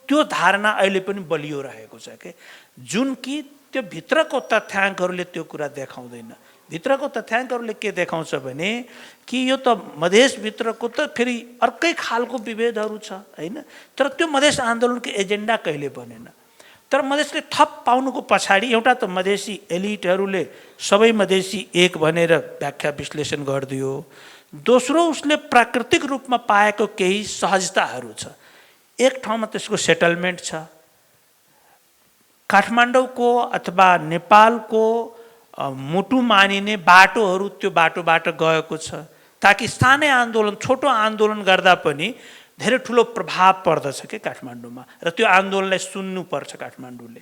Speaker 3: त्यो धारणा अहिले पनि बलियो रहेको छ कि जुन कि त्यो भित्रको तथ्याङ्कहरूले त्यो कुरा देखाउँदैन। भित्रको तथ्याङ्कहरूले के देखाउँछ भने कि यो त मधेसभित्रको त फेरि अर्कै खालको विभेदहरू छ होइन। तर त्यो मधेस आन्दोलनको एजेन्डा कहिले बनेन। तर मधेसले थप पाउनुको पछाडि एउटा त मधेसी एलिटहरूले सबै मधेसी एक भनेर व्याख्या विश्लेषण गरिदियो, दोस्रो उसले प्राकृतिक रूपमा पाएको केही सहजताहरू छ, एक ठाउँमा त्यसको सेटलमेन्ट छ, काठमाडौँको अथवा नेपालको मुटु मानिने बाटोहरू त्यो बाटोबाट गएको छ, ताकि स्थानीय आन्दोलन छोटो आन्दोलन गर्दा पनि धेरै ठुलो प्रभाव पर्दछ के काठमाडौँमा, र त्यो आन्दोलनलाई सुन्नुपर्छ काठमाडौँले।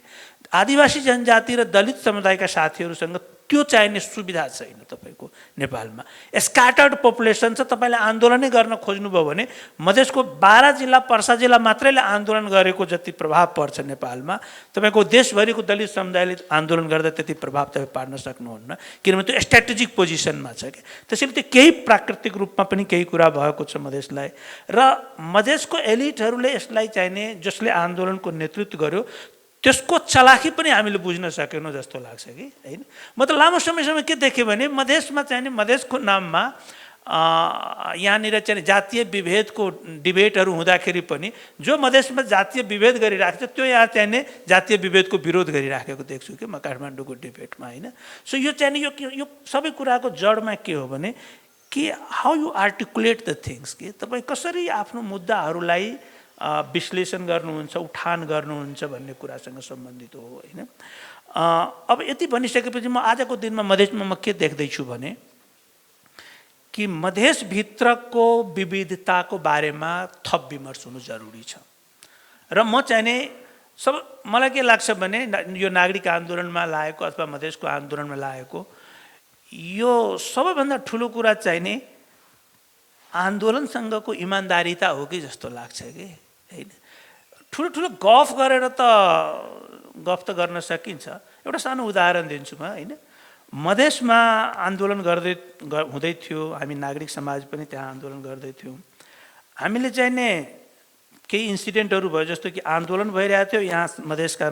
Speaker 3: आदिवासी जनजाति र दलित समुदायका साथीहरूसँग त्यो चाहिने सुविधा छैन तपाईँको नेपालमा। स्क्याटर्ड पपुलेसन छ, तपाईँले आन्दोलनै गर्न खोज्नुभयो भने मधेसको 12 जिल्ला पर्सा जिल्ला मात्रैले आन्दोलन गरेको जति प्रभाव पर्छ नेपालमा, तपाईँको देशभरिको दलित समुदायले आन्दोलन गर्दा त्यति प्रभाव तपाईँ पार्न सक्नुहुन्न, किनभने त्यो स्ट्राटेजिक पोजिसनमा छ क्या। त्यसैले त्यो केही प्राकृतिक रूपमा पनि केही कुरा भएको छ मधेसलाई, र मधेसको एलिटहरूले यसलाई चाहिने जसले आन्दोलनको नेतृत्व गर्यो त्यसको चलाखी पनि हामीले बुझ्न सकेनौँ जस्तो लाग्छ कि हैन। म त लामो समयसम्म के देखेँ भने मधेसमा चाहिँ मधेसको नाममा यहाँनिर चाहिँ जातीय विभेदको डिबेटहरू हुँदाखेरि पनि जो मधेसमा जातीय विभेद गरिरहेको छ त्यो यहाँ चाहिने जातीय विभेदको विरोध गरिराखेको देख्छु कि म काठमाडौँको डिबेटमा हैन। सो यो चाहिँ यो सबै कुराको जडमा के हो भने कि how you articulate the things, कि तपाईँ कसरी आफ्नो मुद्दाहरूलाई विश्लेषण गर्नुहुन्छ, उठान गर्नुहुन्छ भन्ने कुरासँग सम्बन्धित हो हैन। अब यति भनिसकेपछि म आजको दिनमा मधेसमा म के देख्दैछु भने कि मधेसभित्रको विविधताको बारेमा थप विमर्श हुनु जरुरी छ। र म चाहिने मलाई के लाग्छ भने यो नागरिक आन्दोलनमा लागेको अथवा मधेसको आन्दोलनमा लागेको यो सबैभन्दा ठुलो कुरा चाहिने आन्दोलनसँगको इमान्दारिता हो कि जस्तो लाग्छ कि हैन। ठुलो ठुलो गफ गरेर त गफ त गर्न सकिन्छ। एउटा सानो उदाहरण दिन्छु म हैन। मधेसमा आन्दोलन हुँदै थियो, हामी नागरिक समाज पनि त्यहाँ आन्दोलन गर्दै थियौँ। हामीले चाहिने केही इन्सिडेन्टहरू भयो, जस्तो कि आन्दोलन भइरहेको थियो, यहाँ मधेसका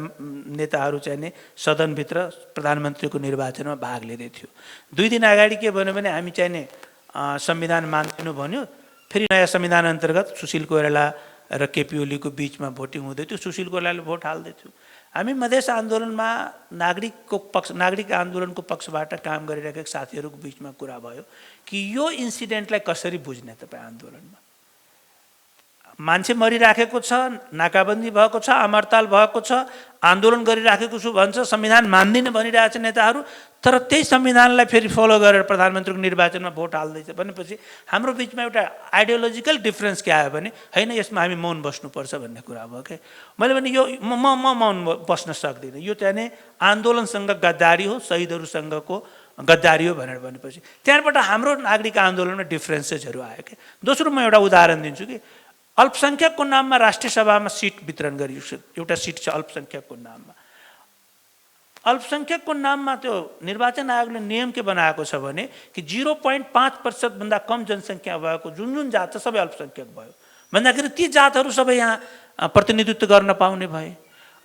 Speaker 3: नेताहरू चाहिने सदनभित्र प्रधानमन्त्रीको निर्वाचनमा भाग लिँदै थियो। 2 दिन अगाडि के भन्यो भने हामी चाहिने संविधान मान्दिनु भन्यो। फेरि नयाँ संविधान अन्तर्गत सुशील कोइराला र केपी ओलीको बिचमा भोटिङ हुँदै थियो, सुशील कोइरालाले भोट हाल्दै थियो। हामी मधेस आन्दोलनमा नागरिक आन्दोलनको पक्षबाट काम गरिरहेका साथीहरूको बिचमा कुरा भयो कि यो इन्सिडेन्टलाई कसरी बुझ्ने तपाईँ आन्दोलनमा। मान्छे मरिराखेको छ, नाकाबन्दी भएको छ, अमरताल भएको छ, आन्दोलन गरिराखेको छु भन्छ, संविधान मान्दिनँ भनिरहेछ नेताहरू, तर त्यही संविधानलाई फेरि फलो गरेर प्रधानमन्त्रीको निर्वाचनमा भोट हाल्दैछ भनेपछि हाम्रो बिचमा एउटा आइडियोलोजिकल डिफरेन्स के आयो भने होइन यसमा हामी मौन बस्नुपर्छ भन्ने कुरा भयो क्या। मैले भने यो म मौन बस्न सक्दिनँ, यो चाहिँ नि आन्दोलनसँग गद्दारी हो, शहीदहरूसँगको गद्दारी हो भनेर भनेपछि त्यहाँबाट हाम्रो नागरिक आन्दोलनमा डिफरेन्सेसहरू आयो क्या। दोस्रो म एउटा उदाहरण दिन्छु कि अल्पसङ्ख्यकको नाममा राष्ट्रिय सभामा सिट वितरण गरियो, एउटा सिट छ अल्पसङ्ख्यकको नाममा। अल्पसङ्ख्यकको नाममा त्यो निर्वाचन आयोगले नियम के बनाएको छ भने कि 0.5% भन्दा कम जनसङ्ख्या भएको जुन जात छ सबै अल्पसङ्ख्यक भयो भन्दाखेरि ती जातहरू सबै यहाँ प्रतिनिधित्व गर्न पाउने भए।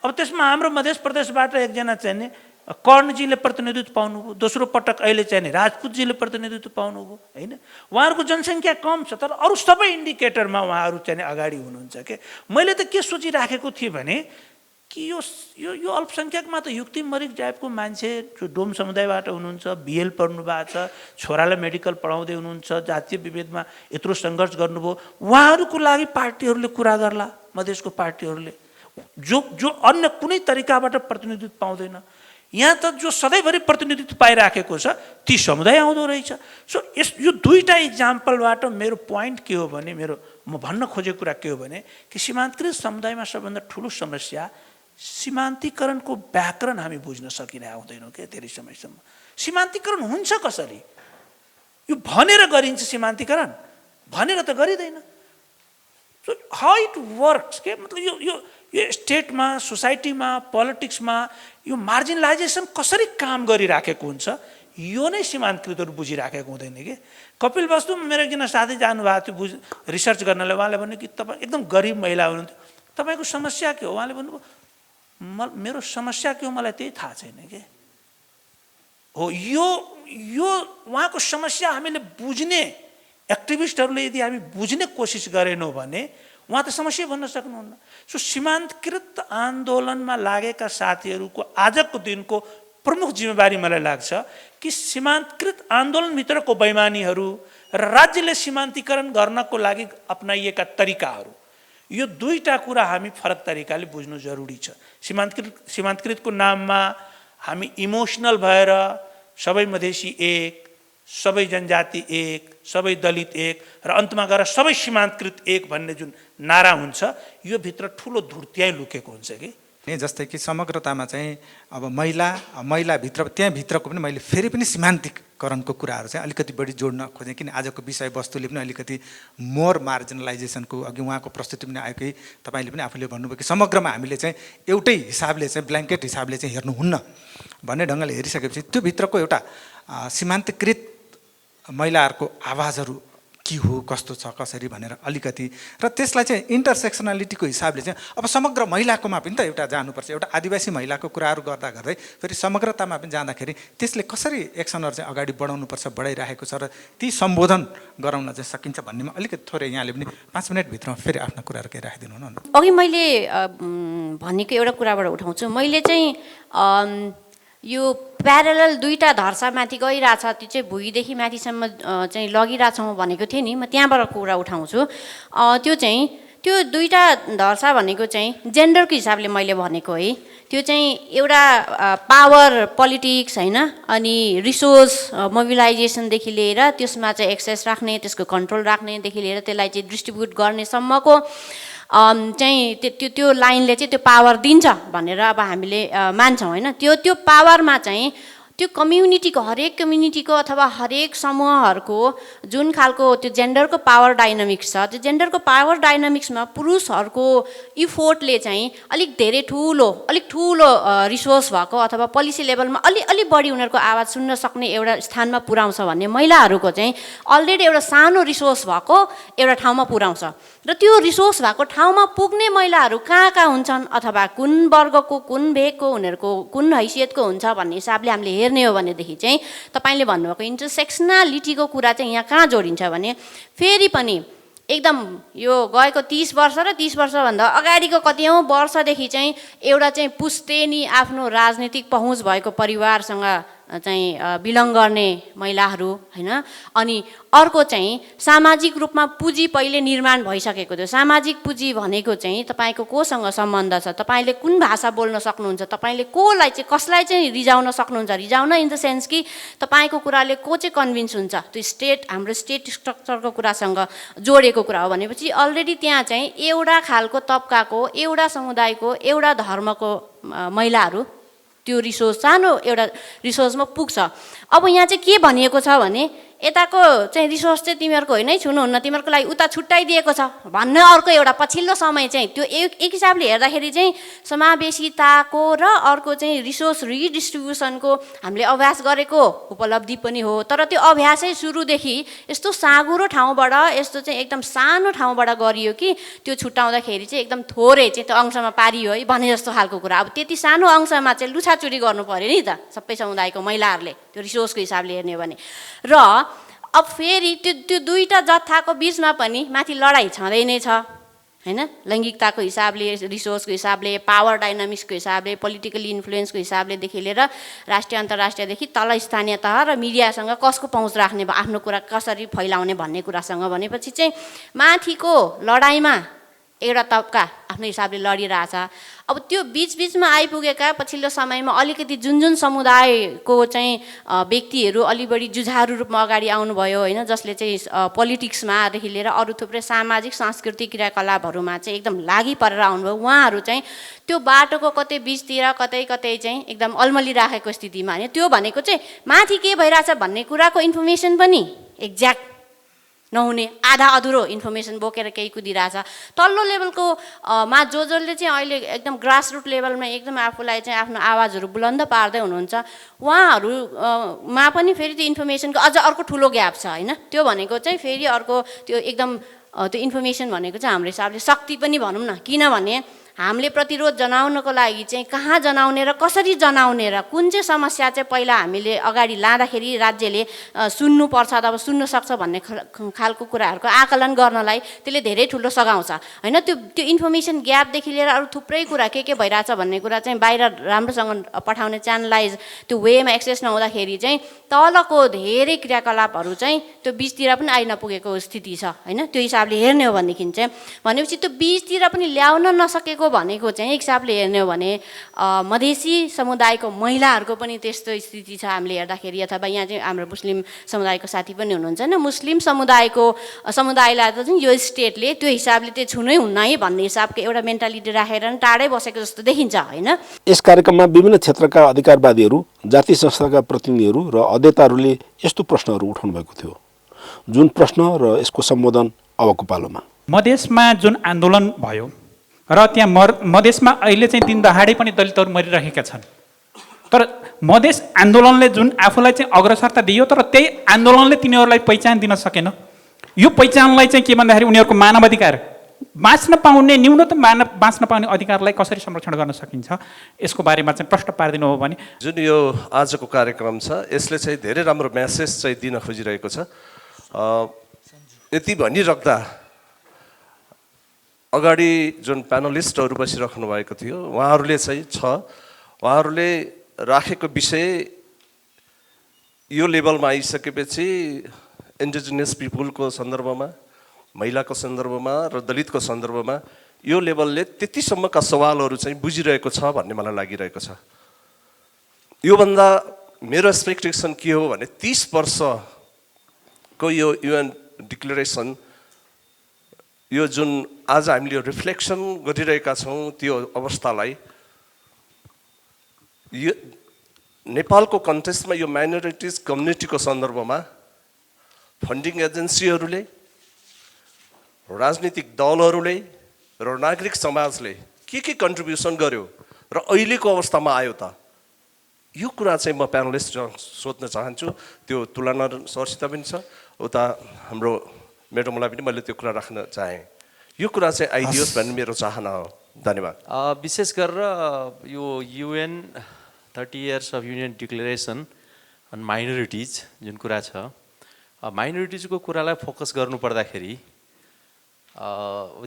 Speaker 3: अब त्यसमा हाम्रो मध्य प्रदेशबाट एकजना चाहिँ नि कर्णजीले प्रतिनिधित्व पाउनुभयो, दोस्रो पटक अहिले चाहिँ नि राजपूतजीले प्रतिनिधित्व पाउनुभयो हैन। उहाँहरूको जनसङ्ख्या कम छ तर अरू सबै इन्डिकेटरमा उहाँहरू चाहिँ अगाडि हुनुहुन्छ के। मैले त के सोचिराखेको थिएँ भने कि यो अल्पसङ्ख्यकमा त युक्ति मरिक टाइपको मान्छे जो डोम समुदायबाट हुनुहुन्छ, बिएल पढ्नु भएको छ, छोरालाई मेडिकल पढाउँदै हुनुहुन्छ, जातीय विभेदमा यत्रो सङ्घर्ष गर्नुभयो, उहाँहरूको लागि पार्टीहरूले कुरा गर्ला, मधेसको पार्टीहरूले जो अन्य कुनै तरिकाबाट प्रतिनिधित्व पाउँदैन। यहाँ त जो सधैँभरि प्रतिनिधित्व पाइराखेको छ ती समुदाय आउँदो रहेछ। सो यो दुईटा इक्जाम्पलबाट मेरो पोइन्ट के हो भने, म भन्न खोजेको कुरा के हो भने कि सीमान्तकृत समुदायमा सबभन्दा ठुलो समस्या सीमान्तीकरणको व्याकरण हामी बुझ्न सकिरहेको हुँदैनौँ क्या धेरै समयसम्म। सीमान्तीकरण हुन्छ कसरी? यो भनेर गरिन्छ सीमान्तीकरण, भनेर त गरिँदैन। सो हाउ इट वर्क्स के मतलब यो स्टेटमा, सोसाइटीमा, पोलिटिक्समा यो मार्जिनलाइजेसन कसरी काम गरिराखेको हुन्छ यो नै सीमान्तकृतहरू बुझिराखेको हुँदैन कि। कपिल वस्तु मेरो एकजना साथी जानुभएको थियो रिसर्च गर्नलाई, उहाँले भन्नु कि तपाईँ एकदम गरिब महिला हुनुहुन्थ्यो, तपाईँको समस्या के हो? उहाँले भन्नुभयो मेरो समस्या के हो मलाई त्यही थाहा छैन के हो। यो उहाँको समस्या हामीले बुझ्ने, एक्टिभिस्टहरूले यदि हामी बुझ्ने कोसिस गरेनौँ भने उहाँ त समस्या भन्न सक्नुहुन्न। सो सीमान्तकृत आन्दोलनमा लागेका साथीहरूको आजको दिनको प्रमुख जिम्मेवारी मलाई लाग्छ कि सीमान्तकृत आन्दोलनभित्रको बैमानीहरू र राज्यले सीमान्तीकरण गर्नको लागि अपनाइएका तरिकाहरू यो दुईटा कुरा हामी फरक तरिकाले बुझ्नु जरुरी छ। सीमान्तकृतको नाममा हामी इमोसनल भएर सबै मधेसी एक, सबै जनजाति एक, सबै दलित एक र अन्तमा गएर सबै सीमान्तकृत एक भन्ने जुन नारा हुन्छ यो भित्र ठुलो धुर्त्याइ लुकेको हुन्छ कि।
Speaker 5: जस्तै कि समग्रतामा चाहिँ अब महिलाभित्र त्यहाँभित्रको पनि मैले फेरि पनि सीमान्तिकरणको कुराहरू चाहिँ अलिकति बढी जोड्न खोजेँ, किन आजको विषयवस्तुले पनि अलिकति मोर मार्जिनलाइजेसनको अघि उहाँको प्रस्तुति पनि आयो कि तपाईँले पनि आफूले भन्नुभयो कि समग्रमा हामीले चाहिँ एउटै हिसाबले चाहिँ ब्ल्याङ्केट हिसाबले चाहिँ हेर्नुहुन्न भन्ने ढङ्गले हेरिसकेपछि त्यो भित्रको एउटा सीमान्तकृत महिलाहरूको आवाजहरू के हो, कस्तो छ, कसरी भनेर अलिकति र त्यसलाई चाहिँ इन्टरसेक्सनालिटीको हिसाबले चाहिँ अब समग्र महिलाकोमा पनि त एउटा जानुपर्छ। एउटा आदिवासी महिलाको कुराहरू गर्दा गर्दै फेरि समग्रतामा पनि जाँदाखेरि त्यसले कसरी एक्सनहरू चाहिँ अगाडि बढाउनुपर्छ, बढाइरहेको छ र ती सम्बोधन गराउन चाहिँ सकिन्छ भन्नेमा अलिकति थोरै यहाँले पनि 5 मिनटभित्रमा फेरि आफ्ना कुराहरू केही राखिदिनु न।
Speaker 4: अघि मैले भनेको एउटा कुराबाट उठाउँछु, मैले चाहिँ यो प्यारलल दुईटा धर्सामाथि गइरहेछ, त्यो चाहिँ भुइँदेखि माथिसम्म चाहिँ लगिरहेछौँ भनेको थिएँ नि, म त्यहाँबाट कुरा उठाउँछु। त्यो चाहिँ त्यो दुईटा धर्सा भनेको चाहिँ जेन्डरको हिसाबले मैले भनेको है, त्यो चाहिँ एउटा पावर पोलिटिक्स होइन, अनि रिसोर्स मोबिलाइजेसनदेखि लिएर त्यसमा चाहिँ एक्सेस राख्ने, त्यसको कन्ट्रोल राख्नेदेखि लिएर त्यसलाई चाहिँ डिस्ट्रिब्युट गर्नेसम्मको चाहिँ त्यो लाइनले चाहिँ त्यो पावर दिन्छ भनेर अब हामीले मान्छौँ होइन। त्यो पावरमा चाहिँ त्यो कम्युनिटीको हरेक कम्युनिटीको अथवा हरेक समूहहरूको जुन खालको त्यो जेन्डरको पावर डाइनामिक्स छ, त्यो जेन्डरको पावर डाइनामिक्समा पुरुषहरूको इफोर्टले चाहिँ अलिक धेरै अलिक ठुलो रिसोर्स भएको अथवा पोलिसी लेभलमा अलि बढी उनीहरूको आवाज सुन्न सक्ने एउटा स्थानमा पुर्याउँछ भन्ने, महिलाहरूको चाहिँ अलरेडी एउटा सानो रिसोर्स भएको एउटा ठाउँमा पुर्याउँछ र त्यो रिसोर्स भएको ठाउँमा पुग्ने महिलाहरू कहाँ हुन्छन् अथवा कुन वर्गको, कुन भेगको, उनीहरूको कुन हैसियतको हुन्छ भन्ने हिसाबले हामीले हेर्ने हो भनेदेखि चाहिँ तपाईँले भन्नुभएको इन्टरसेक्सनालिटीको कुरा चाहिँ यहाँ कहाँ जोडिन्छ भने फेरि पनि एकदम यो गएको 30 वर्ष र 30 वर्षभन्दा अगाडिको कतिौँ वर्षदेखि चाहिँ एउटा चाहिँ पुस्तेनी आफ्नो राजनीतिक पहुँच भएको परिवारसँग चाहिँ बिलङ गर्ने महिलाहरू होइन, अनि अर्को चाहिँ सामाजिक रूपमा पुँजी पहिले निर्माण भइसकेको थियो। सामाजिक पुँजी भनेको चाहिँ तपाईँको कोसँग सम्बन्ध छ, तपाईँले कुन भाषा बोल्न सक्नुहुन्छ, तपाईँले कोलाई चाहिँ कसलाई चाहिँ रिजाउन सक्नुहुन्छ, रिजाउन इन द सेन्स कि तपाईँको कुराले को चाहिँ कन्भिन्स हुन्छ, त्यो हाम्रो स्टेट स्ट्रक्चरको कुरासँग जोडेको कुरा हो भनेपछि अलरेडी त्यहाँ चाहिँ एउटा खालको तबकाको, एउटा समुदायको, एउटा धर्मको महिलाहरू त्यो रिसोर्स सानो एउटा रिसोर्समा पुग्छ। अब यहाँ चाहिँ के भनिएको छ भने यताको चाहिँ रिसोर्स चाहिँ तिमीहरूको होइन है, छुनुहुन्न, तिमीहरूको लागि उता छुट्याइदिएको छ भन्ने अर्को एउटा पछिल्लो समय चाहिँ त्यो एक हिसाबले हेर्दाखेरि चाहिँ समावेशिताको र अर्को चाहिँ रिसोर्स रिडिस्ट्रिब्युसनको हामीले अभ्यास गरेको उपलब्धि पनि हो। तर त्यो अभ्यासै सुरुदेखि यस्तो साँघुरो ठाउँबाट, यस्तो चाहिँ एकदम सानो ठाउँबाट गरियो कि त्यो छुट्याउँदाखेरि चाहिँ एकदम थोरै चाहिँ त्यो अंशमा पारियो है भने जस्तो खालको कुरा। अब त्यति सानो अंशमा चाहिँ लुछाचुरी गर्नु पऱ्यो नि त सबै समुदायको महिलाहरूले त्यो रिसोर्सको हिसाबले हेर्ने हो भने। र अब फेरि त्यो दुईटा जत्थाको बिचमा पनि माथि लडाइँ छँदै नै छ होइन, लैङ्गिकताको हिसाबले, रिसोर्सको हिसाबले, पावर डाइनामिक्सको हिसाबले, पोलिटिकल इन्फ्लुएन्सको हिसाबलेदेखि लिएर राष्ट्रिय अन्तर्राष्ट्रियदेखि तल स्थानीय तह र मिडियासँग कसको पहुँच राख्ने, आफ्नो कुरा कसरी फैलाउने भन्ने कुरासँग भनेपछि चाहिँ माथिको लडाइँमा एउटा तबका आफ्नो हिसाबले लडिरहेछ। अब त्यो बिचबिचमा आइपुगेका पछिल्लो समयमा अलिकति जुन समुदायको चाहिँ व्यक्तिहरू अलि बढी जुझारु रूपमा अगाडि आउनुभयो होइन, जसले चाहिँ पोलिटिक्समादेखि लिएर अरू थुप्रै सामाजिक सांस्कृतिक क्रियाकलापहरूमा चाहिँ एकदम लागि परेर आउनुभयो, उहाँहरू चाहिँ त्यो बाटोको कतै बिचतिर कतै चाहिँ एकदम अल्मलिराखेको स्थितिमा होइन। त्यो भनेको चाहिँ माथि के भइरहेछ भन्ने कुराको इन्फर्मेसन पनि एक्ज्याक्ट नहुने, आधा अधुरो इन्फर्मेसन बोकेर केही कुदिरहेछ। तल्लो लेभलको मा जसले चाहिँ अहिले एकदम ग्रासरुट लेभलमा एकदम आफूलाई चाहिँ आफ्नो आवाजहरू बुलन्द पार्दै हुनुहुन्छ, उहाँहरूमा पनि फेरि त्यो इन्फर्मेसनको अझ अर्को ठुलो ग्याप छ होइन। त्यो भनेको चाहिँ फेरि अर्को त्यो एकदम त्यो इन्फर्मेसन भनेको चाहिँ हाम्रो हिसाबले शक्ति पनि भनौँ न, किनभने हामीले प्रतिरोध जनाउनको लागि चाहिँ कहाँ जनाउने र कसरी जनाउने र कुन चाहिँ समस्या चाहिँ पहिला हामीले अगाडि लाँदाखेरि राज्यले सुन्नुपर्छ अथवा सुन्न सक्छ भन्ने खालको कुराहरूको आकलन गर्नलाई त्यसले धेरै ठुलो सघाउँछ होइन। त्यो इन्फर्मेसन ग्यापदेखि लिएर अरू थुप्रै कुरा के भइरहेछ भन्ने कुरा चाहिँ बाहिर राम्रोसँग पठाउने च्यानलाइज त्यो वेमा एक्सेस नहुँदाखेरि चाहिँ तलको धेरै क्रियाकलापहरू चाहिँ त्यो बिचतिर पनि आइ नपुगेको स्थिति छ होइन। त्यो हिसाबले हेर्ने हो भनेदेखि चाहिँ भनेपछि त्यो बिचतिर पनि ल्याउन नसकेको भनेको चाहिँ एक हिसाबले हेर्ने हो भने मधेसी समुदायको महिलाहरूको पनि त्यस्तो स्थिति छ हामीले हेर्दाखेरि। अथवा यहाँ चाहिँ हाम्रो मुस्लिम समुदायको साथी पनि हुनुहुन्छ होइन। मुस्लिम समुदायलाई त चाहिँ यो स्टेटले त्यो हिसाबले त्यो छुनै हुन्न है भन्ने हिसाबको एउटा मेन्टालिटी राखेर टाढै बसेको जस्तो देखिन्छ होइन।
Speaker 1: यस कार्यक्रममा विभिन्न क्षेत्रका अधिकारवादीहरू, जाति संस्थाका प्रतिनिधिहरू र अध्येताहरूले यस्तो प्रश्नहरू उठाउनु भएको थियो, जुन प्रश्न र यसको सम्बोधन अबको पालोमा।
Speaker 6: मधेसमा जुन आन्दोलन भयो र त्यहाँ मधेसमा अहिले चाहिँ दिन दहाडै पनि दलितहरू मरिरहेका छन्, तर मधेस आन्दोलनले जुन आफूलाई चाहिँ अग्रसरता दियो तर त्यही आन्दोलनले तिनीहरूलाई पहिचान दिन सकेन। यो पहिचानलाई चाहिँ के भन्दाखेरि उनीहरूको मानवाधिकार बाँच्न पाउने, न्यूनतम बाँच्न पाउने अधिकारलाई कसरी संरक्षण गर्न सकिन्छ यसको बारेमा चाहिँ प्रश्न पारिदिनु हो भने।
Speaker 7: जुन यो आजको कार्यक्रम छ यसले चाहिँ धेरै राम्रो मेसेज चाहिँ दिन खोजिरहेको छ। यति भनिराख्दा अगाडि जुन प्यानलिस्टहरू बसिराख्नु भएको थियो उहाँहरूले राखेको विषय यो लेभलमा आइसकेपछि इन्डिजिनियस पिपुलको सन्दर्भमा, महिलाको सन्दर्भमा र दलितको सन्दर्भमा यो लेभलले त्यतिसम्मका सवालहरू चाहिँ बुझिरहेको छ भन्ने मलाई लागिरहेको छ। योभन्दा मेरो एक्सपेक्टेसन के हो भने 30 वर्षको यो UN डिक्लेरेसन, यो जुन आज हामीले रिफ्लेक्सन गरिरहेका छौँ त्यो अवस्थालाई यो नेपालको कन्टेक्स्टमा यो माइनोरिटिज कम्युनिटीको सन्दर्भमा फन्डिङ एजेन्सीहरूले, राजनीतिक दलहरूले र नागरिक समाजले के कन्ट्रिब्युसन गर्यो र अहिलेको अवस्थामा आयो त, यो कुरा चाहिँ म प्यानलिस्ट सोध्न चाहन्छु। त्यो तुलना सरसित पनि छ, उता हाम्रो म्याडमलाई पनि मैले त्यो कुरा राख्न चाहेँ। यो कुरा चाहिँ आइदियोस् भन्ने मेरो चाहना हो। धन्यवाद।
Speaker 8: विशेष गरेर यो UN 30 Years of Union declaration on minorities जुन कुरा छ, माइनोरिटिजको कुरालाई फोकस गर्नु पर्दाखेरि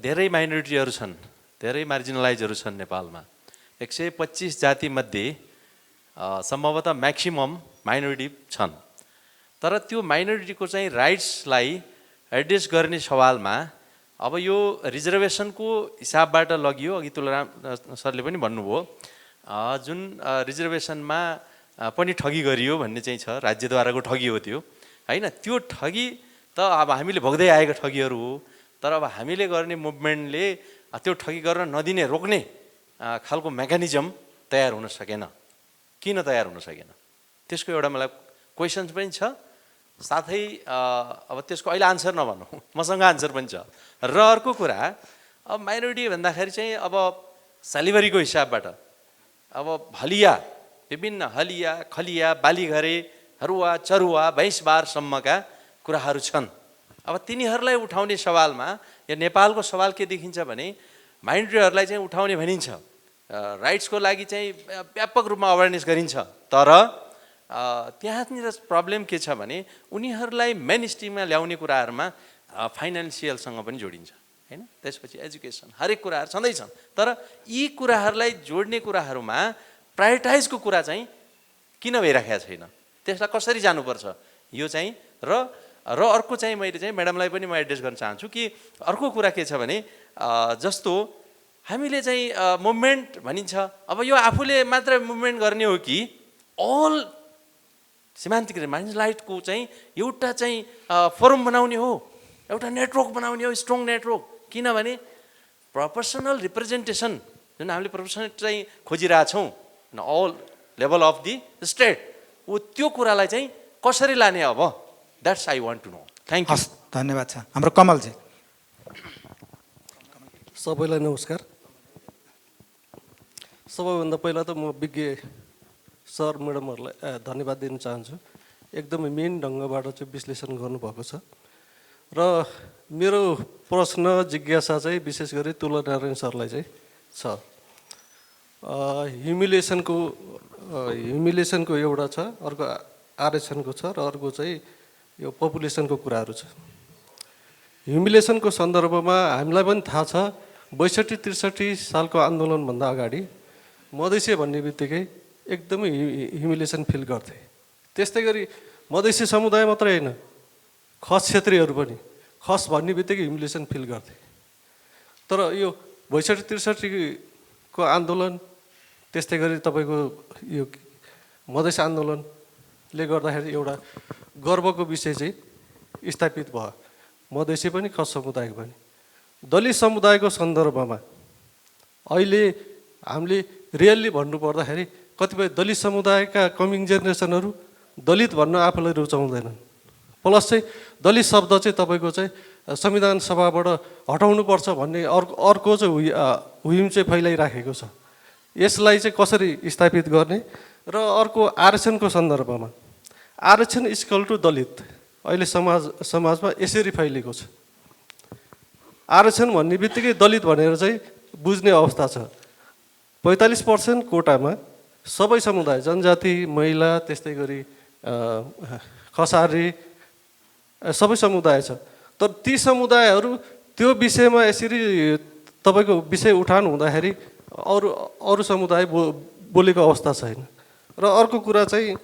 Speaker 8: धेरै माइनोरिटीहरू छन्, धेरै मार्जिनलाइजहरू छन् नेपालमा। 125 जातिमध्ये सम्भवतः म्याक्सिमम माइनोरिटी छन्, तर त्यो माइनोरिटीको चाहिँ राइट्सलाई एड्रेस गर्ने सवालमा अब यो रिजर्भेसनको हिसाबबाट लगियो। अघि तुलराम सरले पनि भन्नुभयो जुन रिजर्भेसनमा पनि ठगी गरियो भन्ने चाहिँ छ, राज्यद्वाराको ठगी हो त्यो होइन। त्यो ठगी त अब हामीले भोग्दै आएको ठगीहरू हो, तर अब हामीले गर्ने मुभमेन्टले त्यो ठगी गर्न नदिने, रोक्ने खालको मेकानिजम तयार हुन सकेन। किन तयार हुन सकेन त्यसको एउटा मलाई क्वेसन्स पनि छ, साथै अब त्यसको अहिले आन्सर नभनौँ, मसँग आन्सर पनि छ। र अर्को कुरा, अब माइनोरिटी भन्दाखेरि चाहिँ अब सेलिभरीको हिसाबबाट अब हलिया, विभिन्न हलिया, खलिया, बालीघरे, हरुवा, चरुवा, भैँसबारसम्मका कुराहरू छन्। अब तिनीहरूलाई उठाउने सवालमा यो नेपालको सवाल के देखिन्छ भने माइनोरिटीहरूलाई चाहिँ उठाउने भनिन्छ, राइट्सको लागि चाहिँ व्यापक रूपमा अवेरनेस गरिन्छ, तर त्यहाँनिर प्रब्लम के छ भने उनीहरूलाई मेन स्ट्रिममा ल्याउने कुराहरूमा फाइनेन्सियलसँग पनि जोडिन्छ होइन। त्यसपछि एजुकेसन, हरेक कुराहरू छँदैछन्, तर यी कुराहरूलाई जोड्ने कुराहरूमा प्रायोरिटाइजको कुरा चाहिँ किन भइराखेको छैन, त्यसलाई कसरी जानुपर्छ यो चाहिँ। र अर्को चाहिँ मैले चाहिँ म्याडमलाई पनि म एड्रेस गर्न चाहन्छु कि अर्को कुरा के छ भने जस्तो हामीले चाहिँ मुभमेन्ट भनिन्छ, अब यो आफूले मात्र मुभमेन्ट गर्ने हो कि अल सीमान्तिक मार्जिनलाइजको चाहिँ एउटा चाहिँ फोरम बनाउने हो, एउटा नेटवर्क बनाउने हो, स्ट्रङ नेटवर्क। किनभने प्रोपोर्सनल रिप्रेजेन्टेसन जुन हामीले प्रोपोर्सनल चाहिँ खोजिरहेछौँ all level of the state, त्यो कुरालाई चाहिँ कसरी लाने अब, that's I want to know. Thank you.
Speaker 5: धन्यवाद छ। हाम्रो कमलजी।
Speaker 9: सबैलाई नमस्कार। सबैभन्दा पहिला त म विज्ञ सर म्याडमहरूलाई धन्यवाद दिन चाहन्छु, एकदमै मेन ढङ्गबाट चाहिँ विश्लेषण गर्नुभएको छ। र मेरो प्रश्न जिज्ञासा चाहिँ विशेष गरी तुलनारायण सरलाई चाहिँ छ। ह्युमिलेसनको एउटा छ, अर्को आरक्षणको छ, र अर्को चाहिँ यो पपुलेसनको कुराहरू छ। ह्युमिलेसनको सन्दर्भमा हामीलाई पनि थाहा छ 62-63 सालको आन्दोलनभन्दा अगाडि मधेसी भन्ने बित्तिकै एकदमै ह्युमिलेसन फिल गर्थे। त्यस्तै गरी मधेसी समुदाय मात्रै होइन, खस क्षेत्रीहरू पनि खस भन्ने बित्तिकै ह्युमिलेसन फिल गर्थे। तर यो 62-63 को आन्दोलन, त्यस्तै गरी तपाईँको यो मधेस आन्दोलनले गर्दाखेरि एउटा गर्वको विषय चाहिँ स्थापित भयो, मधेसी पनि खस समुदायको पनि। दलित समुदायको सन्दर्भमा अहिले हामीले रियल्ली भन्नुपर्दाखेरि कतिपय दलित समुदायका कमिङ जेनेरेसनहरू दलित भन्न आफूलाई रुचाउँदैनन्। प्लस चाहिँ दलित शब्द चाहिँ तपाईँको चाहिँ संविधान सभाबाट हटाउनुपर्छ भन्ने अर्को चाहिँ हुइम चाहिँ फैलाइराखेको छ। यसलाई चाहिँ कसरी स्थापित गर्ने, र अर्को आरक्षणको सन्दर्भमा आरक्षण इक्वल टु दलित अहिले समाजमा यसरी फैलिएको छ। आरक्षण भन्ने बित्तिकै दलित भनेर चाहिँ बुझ्ने अवस्था छ। 45% कोटामा सबै समुदाय, जनजाति, महिला, त्यस्तै गरी खसारी सबै समुदाय छ। तर ती समुदायहरू त्यो विषयमा यसरी तपाईँको विषय उठान हुँदाखेरि अरू समुदाय बोलेको अवस्था छैन। र अर्को कुरा चाहिँ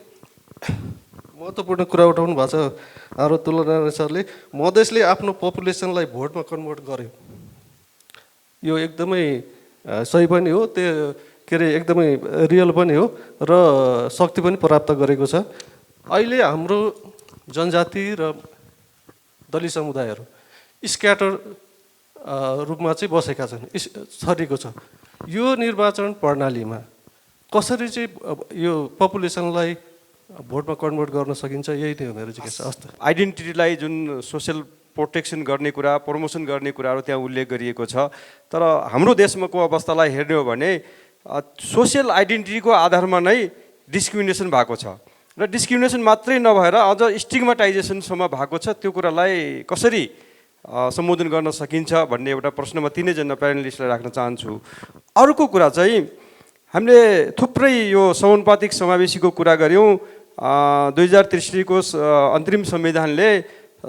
Speaker 9: महत्त्वपूर्ण कुरा उठाउनु भएको छ हाम्रो तुलनारायण सरले, मधेसले आफ्नो पपुलेसनलाई भोटमा कन्भर्ट गर्यो। यो एकदमै सही पनि हो, त्यो के अरे एकदमै रियल पनि हो, र शक्ति पनि प्राप्त गरेको छ। अहिले हाम्रो जनजाति र दलित समुदायहरू स्क्याटर रूपमा चाहिँ बसेका छन्, छरिएको छ। यो निर्वाचन प्रणालीमा कसरी चाहिँ यो पपुलेसनलाई भोटमा कन्भर्ट गर्न सकिन्छ, यही नै हो मेरो जिज्ञासा। हस् त।
Speaker 10: आइडेन्टिटीलाई जुन सोसियल प्रोटेक्सन गर्ने कुरा, प्रमोसन गर्ने कुराहरू त्यहाँ उल्लेख गरिएको छ। तर हाम्रो देशमाको अवस्थालाई हेर्ने हो भने सोसियल आइडेन्टिटीको आधारमा नै डिस्क्रिमिनेसन भएको छ, र डिस्क्रिमिनेसन मात्रै नभएर अझ स्टिग्माटाइजेसनसम्म भएको छ। त्यो कुरालाई कसरी सम्बोधन गर्न सकिन्छ भन्ने एउटा प्रश्न म तिनैजना प्यानलिस्टलाई राख्न चाहन्छु। अर्को कुरा चाहिँ हामीले थुप्रै यो समानुपातिक समावेशीको कुरा गऱ्यौँ। 2063 को अन्तरिम संविधानले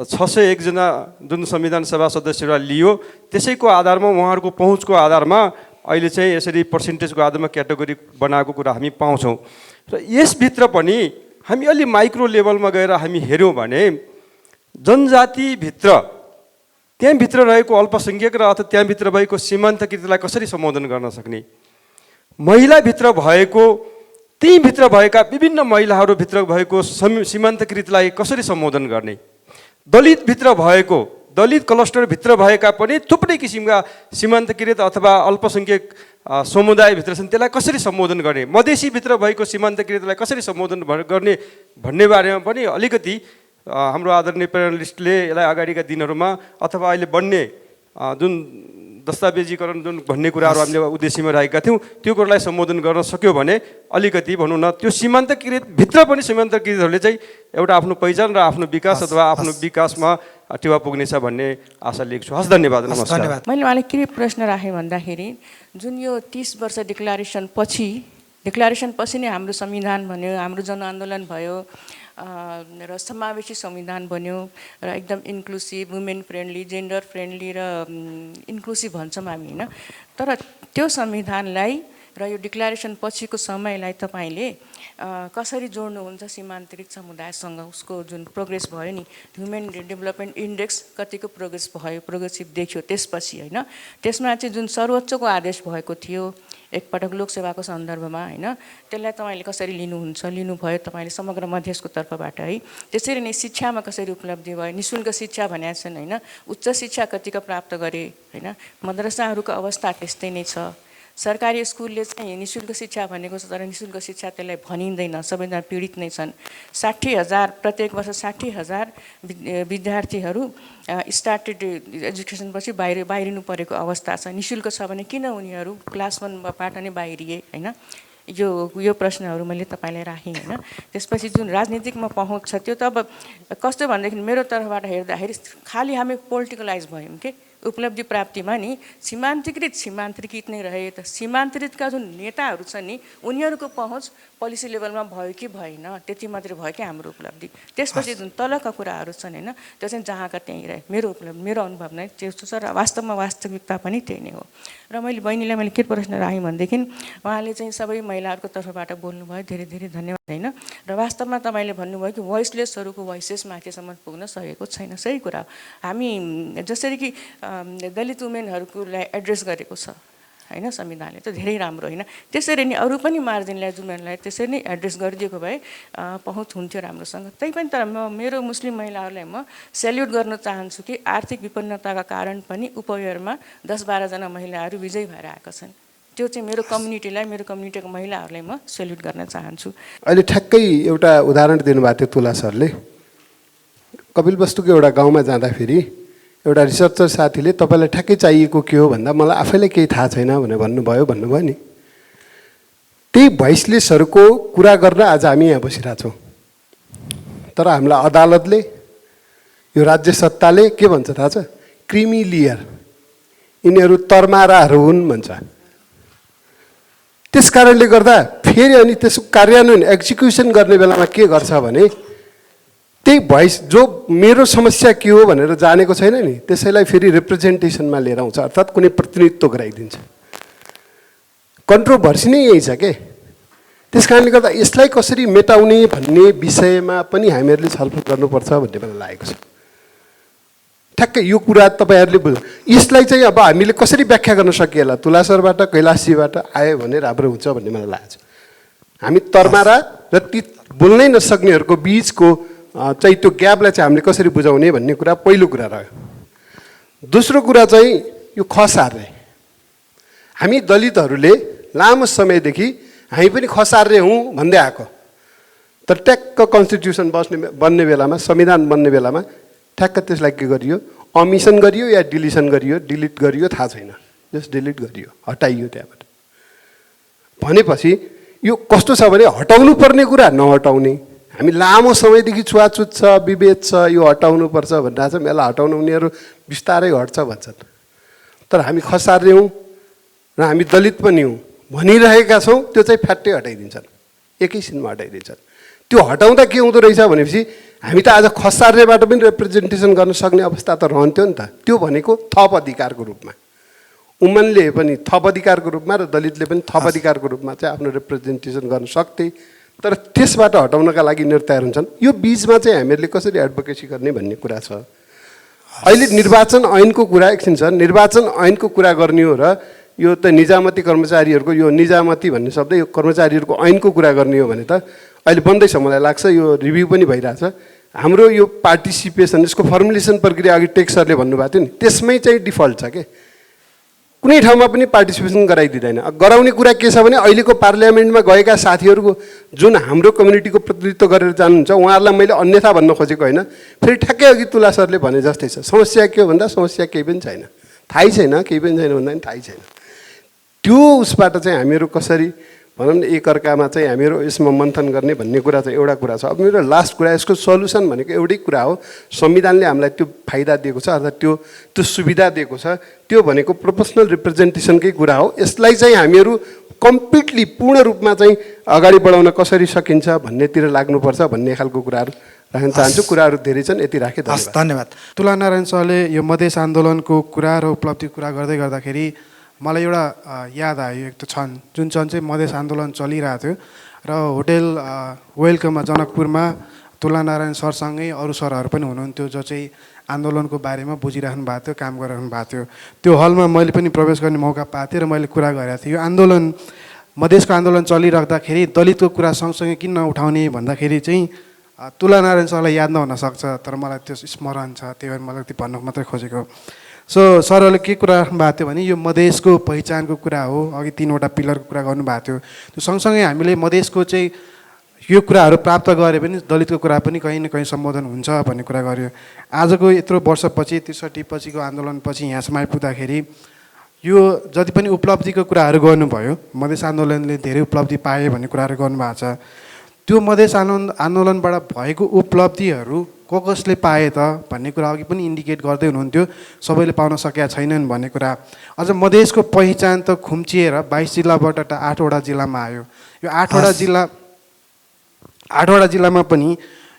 Speaker 10: 601 जना जुन संविधान सभा सदस्यहरूलाई लियो, त्यसैको आधारमा उहाँहरूको पहुँचको आधारमा अहिले चाहिँ यसरी पर्सेन्टेजको आधारमा क्याटेगोरी बनाएको कुरा हामी पाउँछौँ। र यसभित्र पनि हामी अलि माइक्रो लेभलमा गएर हामी हेऱ्यौँ भने जनजातिभित्र त्यहाँभित्र रहेको अल्पसङ्ख्यक र अथवा त्यहाँभित्र भएको सीमान्तकृतलाई कसरी सम्बोधन गर्न सक्ने, महिलाभित्र भएको त्यहीँभित्र भएका विभिन्न महिलाहरूभित्र भएको सीमान्तकृतलाई कसरी सम्बोधन गर्ने, दलितभित्र भएको दलित क्लस्टरभित्र भएका पनि थुप्रै किसिमका सीमान्तकृत अथवा अल्पसङ्ख्यक समुदायभित्र छन्, त्यसलाई कसरी सम्बोधन गर्ने, मधेसीभित्र भएको सीमान्तकृतलाई कसरी सम्बोधन गर्ने भन्ने बारेमा पनि अलिकति हाम्रो आदरणीय प्यानलिस्टले यसलाई अगाडिका दिनहरूमा अथवा अहिले बन्ने जुन दस्तावेजीकरण जुन भन्ने कुराहरू हामीले उद्देश्यमा राखेका थियौँ, त्यो कुरालाई सम्बोधन गर्न सक्यो भने अलिकति भनौँ न त्यो सीमान्तकृतभित्र पनि सीमान्तकृतहरूले चाहिँ एउटा आफ्नो पहिचान र आफ्नो विकास अथवा आफ्नो विकासमा टेवा पुग्नेछ भन्ने आशा लिएको छु। हस्, धन्यवाद। नमस्कार।
Speaker 11: मैले उहाँले के प्रश्न राखेँ भन्दाखेरि जुन यो 30 वर्ष डिक्लेरेसन पछि नै हाम्रो संविधान बन्यो, हाम्रो जनआन्दोलन भयो, र समावेशी संविधान बन्यो, र एकदम inclusive, women friendly, gender friendly र इन्क्लुसिभ भन्छौँ हामी, होइन। तर त्यो संविधानलाई र यो डिक्लेरेसन पछिको समयलाई तपाईँले कसरी जोड्नुहुन्छ सीमान्तरित समुदायसँग? उसको जुन प्रोग्रेस भयो नि, ह्युमन डेभलपमेन्ट इन्डेक्स कतिको प्रोग्रेस भयो, प्रोग्रेसिभ देखियो त्यसपछि, होइन। त्यसमा चाहिँ जुन सर्वोच्चको आदेश भएको थियो एकपटक लोकसेवाको सन्दर्भमा, होइन, त्यसलाई तपाईँले कसरी लिनुभयो तपाईँले समग्र मधेसको तर्फबाट, है। त्यसरी नै शिक्षामा कसरी उपलब्धि भयो, निःशुल्क शिक्षा भनेका छन्, होइन, उच्च शिक्षा कतिको प्राप्त गरे, होइन। मद्रसाहरूको अवस्था त्यस्तै नै छ। सरकारी स्कुलले चाहिँ निःशुल्क शिक्षा भनेको छ, तर निःशुल्क शिक्षा त्यसलाई भनिँदैन, सबैजना पीडित नै छन्। 60,000 प्रत्येक वर्ष 60,000 विद्यार्थीहरू स्टार्टेड एजुकेसनपछि बाहिरिनु परेको अवस्था छ। निःशुल्क छ भने किन उनीहरू क्लास 1बाट नै बाहिरिए, होइन। यो प्रश्नहरू मैले तपाईँलाई राखेँ, होइन। त्यसपछि जुन राजनीतिकमा पहुँच छ त्यो त अब कस्तो भनेदेखि मेरो तर्फबाट हेर्दाखेरि खालि हामी पोलिटिकलाइज भयौँ कि उपलब्धि प्राप्तिमा नि सीमान्तरित नै रहे। त सीमान्तरितका जुन नेताहरू छन् नि उनीहरूको पहुँच पोलिसी लेभलमा भयो कि भएन त्यति मात्रै भयो कि हाम्रो उपलब्धि। त्यसपछि जुन तलका कुराहरू छन् होइन त्यो चाहिँ जहाँका त्यहीँ रहे। मेरो अनुभव नै त्यस्तो छ र वास्तवमा वास्तविकता पनि त्यही नै हो। र बहिनीलाई मैले के प्रश्न राखेँ भनेदेखि उहाँले चाहिँ सबै महिलाहरूको तर्फबाट बोल्नुभयो, धेरै धेरै धन्यवाद होइन। र वास्तवमा तपाईँले भन्नुभयो कि भोइसलेसहरूको भोइसेस माथिसम्म पुग्न सकेको छैन, सही कुरा हो। हामी जसरी कि दलित वुमेनहरूलाई एड्रेस गरेको छ होइन संविधानले, त धेरै राम्रो होइन। त्यसरी नै अरू पनि मार्जिनलाइज वुमेनलाई त्यसरी नै एड्रेस गरिदिएको भए पहुँच हुन्थ्यो राम्रोसँग। तैपनि तर मेरो मुस्लिम महिलाहरूलाई म सेल्युट गर्न चाहन्छु कि आर्थिक विपन्नताका कारण पनि उपमेयरमा 10-12 जना महिलाहरू विजयी भएर आएका छन्। त्यो चाहिँ मेरो कम्युनिटीलाई, मेरो कम्युनिटीको महिलाहरूलाई म सेल्युट गर्न चाहन्छु।
Speaker 12: अहिले ठ्याक्कै एउटा उदाहरण दिनुभएको थियो तुला सरले। कपिलवस्तुको एउटा गाउँमा जाँदाखेरि एउटा रिसर्चर साथीले तपाईँलाई ठ्याक्कै चाहिएको के हो भन्दा मलाई आफैलाई केही थाहा छैन भनेर भन्नुभयो नि। त्यही भोइसलेसहरूको कुरा गर्न आज हामी यहाँ बसिरहेछौँ। तर हामीलाई अदालतले, यो राज्य सत्ताले के भन्छ थाहा छ? क्रिमी लियर, यिनीहरू तरमाराहरू हुन् भन्छ। त्यस कारणले गर्दा फेरि अनि त्यसको कार्यान्वयन एक्जिक्युसन गर्ने बेलामा के गर्छ भने त्यही भोइस जो मेरो समस्या के हो भनेर जानेको छैन नि त्यसैलाई फेरि रिप्रेजेन्टेसनमा लिएर आउँछ, अर्थात् कुनै प्रतिनिधित्व गराइदिन्छ। कन्ट्रोभर्सी नै यही छ के। त्यस कारणले गर्दा यसलाई कसरी मेटाउने भन्ने विषयमा पनि हामीहरूले छलफल गर्नुपर्छ भन्ने मलाई लागेको छ। ठ्याक्कै यो कुरा तपाईँहरूले बुझ्नु। यसलाई चाहिँ अब हामीले कसरी व्याख्या गर्न सकिएला? तुलासरबाट कैलाशजीबाट आयो भने राम्रो हुन्छ भन्ने मलाई लागेको छ। हामी तरमारा र ती बोल्नै नसक्नेहरूको बिचको चाहिँ त्यो ग्यापलाई चाहिँ हामीले कसरी बुझाउने भन्ने कुरा पहिलो कुरा रह्यो। दोस्रो कुरा चाहिँ यो खसार्ने। हामी दलितहरूले लामो समयदेखि हामी पनि खसार्ने हौँ भन्दै आएको, तर ट्याक्क कन्स्टिट्युसन बन्ने बेलामा, संविधान बन्ने बेलामा ठ्याक्क त्यसलाई के गरियो? अमिसन गरियो या डिलिसन गरियो, डिलिट गरियो थाहा छैन, जस्ट डिलिट गरियो, हटाइयो त्यहाँबाट। भनेपछि यो कस्तो छ भने हटाउनु पर्ने कुरा नहटाउने। हामी लामो समयदेखि छुवाछुत छ, विभेद छ, यो हटाउनु पर्छ भनिरहेको छ। यसलाई हटाउनु उनीहरू बिस्तारै हट्छ भन्छन्, तर हामी खसार्ने हौँ र हामी दलित पनि हौँ भनिरहेका छौँ। त्यो चाहिँ फ्याट्टै हटाइदिन्छन्, एकैछिनमा हटाइदिन्छन्। त्यो हटाउँदा के हुँदो रहेछ भनेपछि हामी त आज खसार्नेबाट पनि रिप्रेजेन्टेसन गर्न सक्ने अवस्था त रहन्थ्यो नि त। त्यो भनेको थप अधिकारको रूपमा, वुमनले पनि थप अधिकारको रूपमा र दलितले पनि थप अधिकारको रूपमा चाहिँ आफ्नो रिप्रेजेन्टेसन गर्न सक्थे। तर त्यसबाट हटाउनका लागि यिनीहरू तयार हुन्छन्। यो बिचमा चाहिँ हामीहरूले कसरी एडभोकेसी गर्ने भन्ने कुरा छ। अहिले निर्वाचन ऐनको कुरा एकछिन छ। निर्वाचन ऐनको कुरा गर्ने हो र यो त निजामती कर्मचारीहरूको, यो निजामती भन्ने शब्द यो कर्मचारीहरूको ऐनको कुरा गर्ने हो भने त अहिले बन्दैछ मलाई लाग्छ। यो रिभ्यू पनि भइरहेछ। हाम्रो यो पार्टिसिपेसन, यसको फर्मुलेसन प्रक्रिया अघि टेक सरले भन्नुभएको थियो नि, त्यसमै चाहिँ डिफल्ट छ के। कुनै ठाउँमा पनि पार्टिसिपेसन गराइदिँदैन। गराउने कुरा के छ भने अहिलेको पार्लियामेन्टमा गएका साथीहरूको जुन हाम्रो कम्युनिटीको प्रतिनिधित्व गरेर जानुहुन्छ उहाँहरूलाई मैले अन्यथा भन्न खोजेको होइन। फेरि ठ्याक्कै अघि तुला सरले भने जस्तै छ। समस्या के हो भन्दा समस्या केही पनि छैन, थाहै छैन, केही पनि छैन भन्दा पनि थाहै छैन। त्यो उसबाट चाहिँ हामीहरू कसरी भनौँ न एकअर्कामा चाहिँ हामीहरू यसमा मन्थन गर्ने भन्ने कुरा चाहिँ एउटा कुरा छ। अब मेरो लास्ट कुरा, यसको सल्युसन भनेको एउटै कुरा हो। संविधानले हामीलाई त्यो फाइदा दिएको छ अर्थात् त्यो सुविधा दिएको छ। त्यो भनेको प्रोपोर्सनल रिप्रेजेन्टेसनकै कुरा हो। यसलाई चाहिँ हामीहरू कम्प्लिटली पूर्ण रूपमा चाहिँ अगाडि बढाउन कसरी सकिन्छ भन्नेतिर लाग्नुपर्छ भन्ने खालको कुराहरू राख्न चाहन्छु। कुराहरू धेरै छन्, यति राखेँ।
Speaker 13: धन्यवाद। तुलानारायण सरले यो मधेस आन्दोलनको कुरा र उपलब्धि कुरा गर्दै गर्दाखेरि मलाई एउटा याद आयो। एक त जुन चाहिँ मधेस आन्दोलन चलिरहेको थियो र होटेल वेलकममा जनकपुरमा तुलानारायण सरसँगै अरू सरहरू पनि हुनुहुन्थ्यो जो चाहिँ आन्दोलनको बारेमा बुझिराख्नु भएको थियो, काम गरिराख्नु भएको थियो। त्यो हलमा मैले पनि प्रवेश गर्ने मौका पाएको थिएँ र मैले कुरा गरेको थिएँ। यो आन्दोलन, मधेसको आन्दोलन चलिराख्दाखेरि दलितको कुरा सँगसँगै किन नउठाउने भन्दाखेरि चाहिँ तुलानारायण सरलाई याद नहुन सक्छ, तर मलाई त्यो स्मरण छ, त्यही भएर मलाई त्यो भन्नु मात्रै खोजेको। सो सरहरूले के कुरा राख्नुभएको थियो भने यो मधेसको पहिचानको कुरा हो। अघि 3वटा पिलरको कुरा गर्नुभएको थियो। त्यो सँगसँगै हामीले मधेसको चाहिँ यो कुराहरू प्राप्त गरे पनि दलितको कुरा पनि कहीँ न कहीँ सम्बोधन हुन्छ भन्ने कुरा गर्यो। आजको यत्रो वर्षपछि 63 पछिको आन्दोलनपछि यहाँसम्म आइपुग्दाखेरि यो जति पनि उपलब्धिको कुराहरू गर्नुभयो, मधेस आन्दोलनले धेरै उपलब्धि पाए भन्ने कुराहरू गर्नुभएको छ। त्यो मधेस आन्दोलनबाट भएको उपलब्धिहरू कसले पाए त भन्ने कुरा अघि पनि इन्डिकेट गर्दै हुनुहुन्थ्यो, सबैले पाउन सकेका छैनन् भन्ने कुरा। अझ मधेसको पहिचान त खुम्चिएर 22 जिल्लाबाट 8वटा जिल्लामा आयो। यो 8वटा जिल्लामा पनि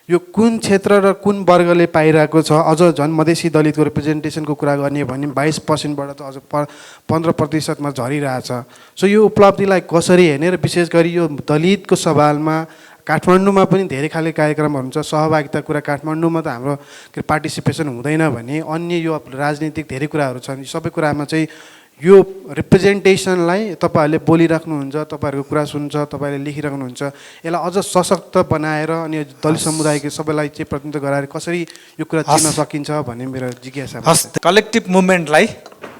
Speaker 13: यो कुन क्षेत्र र कुन वर्गले पाइरहेको छ, अझ झन् मधेसी दलितको रिप्रेजेन्टेसनको कुरा गर्ने भने 22%बाट त अझ 15%मा झरिरहेछ। सो यो उपलब्धिलाई कसरी हेर्ने र विशेष गरी यो दलितको सवालमा काठमाडौँमा पनि धेरै खाले कार्यक्रमहरू हुन्छ, सहभागिता कुरा काठमाडौँमा त हाम्रो पार्टिसिपेसन हुँदैन भने अन्य यो राजनीतिक धेरै कुराहरू छन्। सबै कुरामा चाहिँ यो रिप्रेजेन्टेसनलाई तपाईँहरूले बोलिराख्नुहुन्छ, तपाईँहरूको कुरा सुन्छ, तपाईँहरूले लेखिराख्नुहुन्छ, यसलाई अझ सशक्त बनाएर अनि दलित समुदायको सबैलाई चाहिँ प्रतिनिधित्व गराएर कसरी यो कुरा चिन्न सकिन्छ भन्ने मेरो जिज्ञासा।
Speaker 5: कलेक्टिभ मुभमेन्टलाई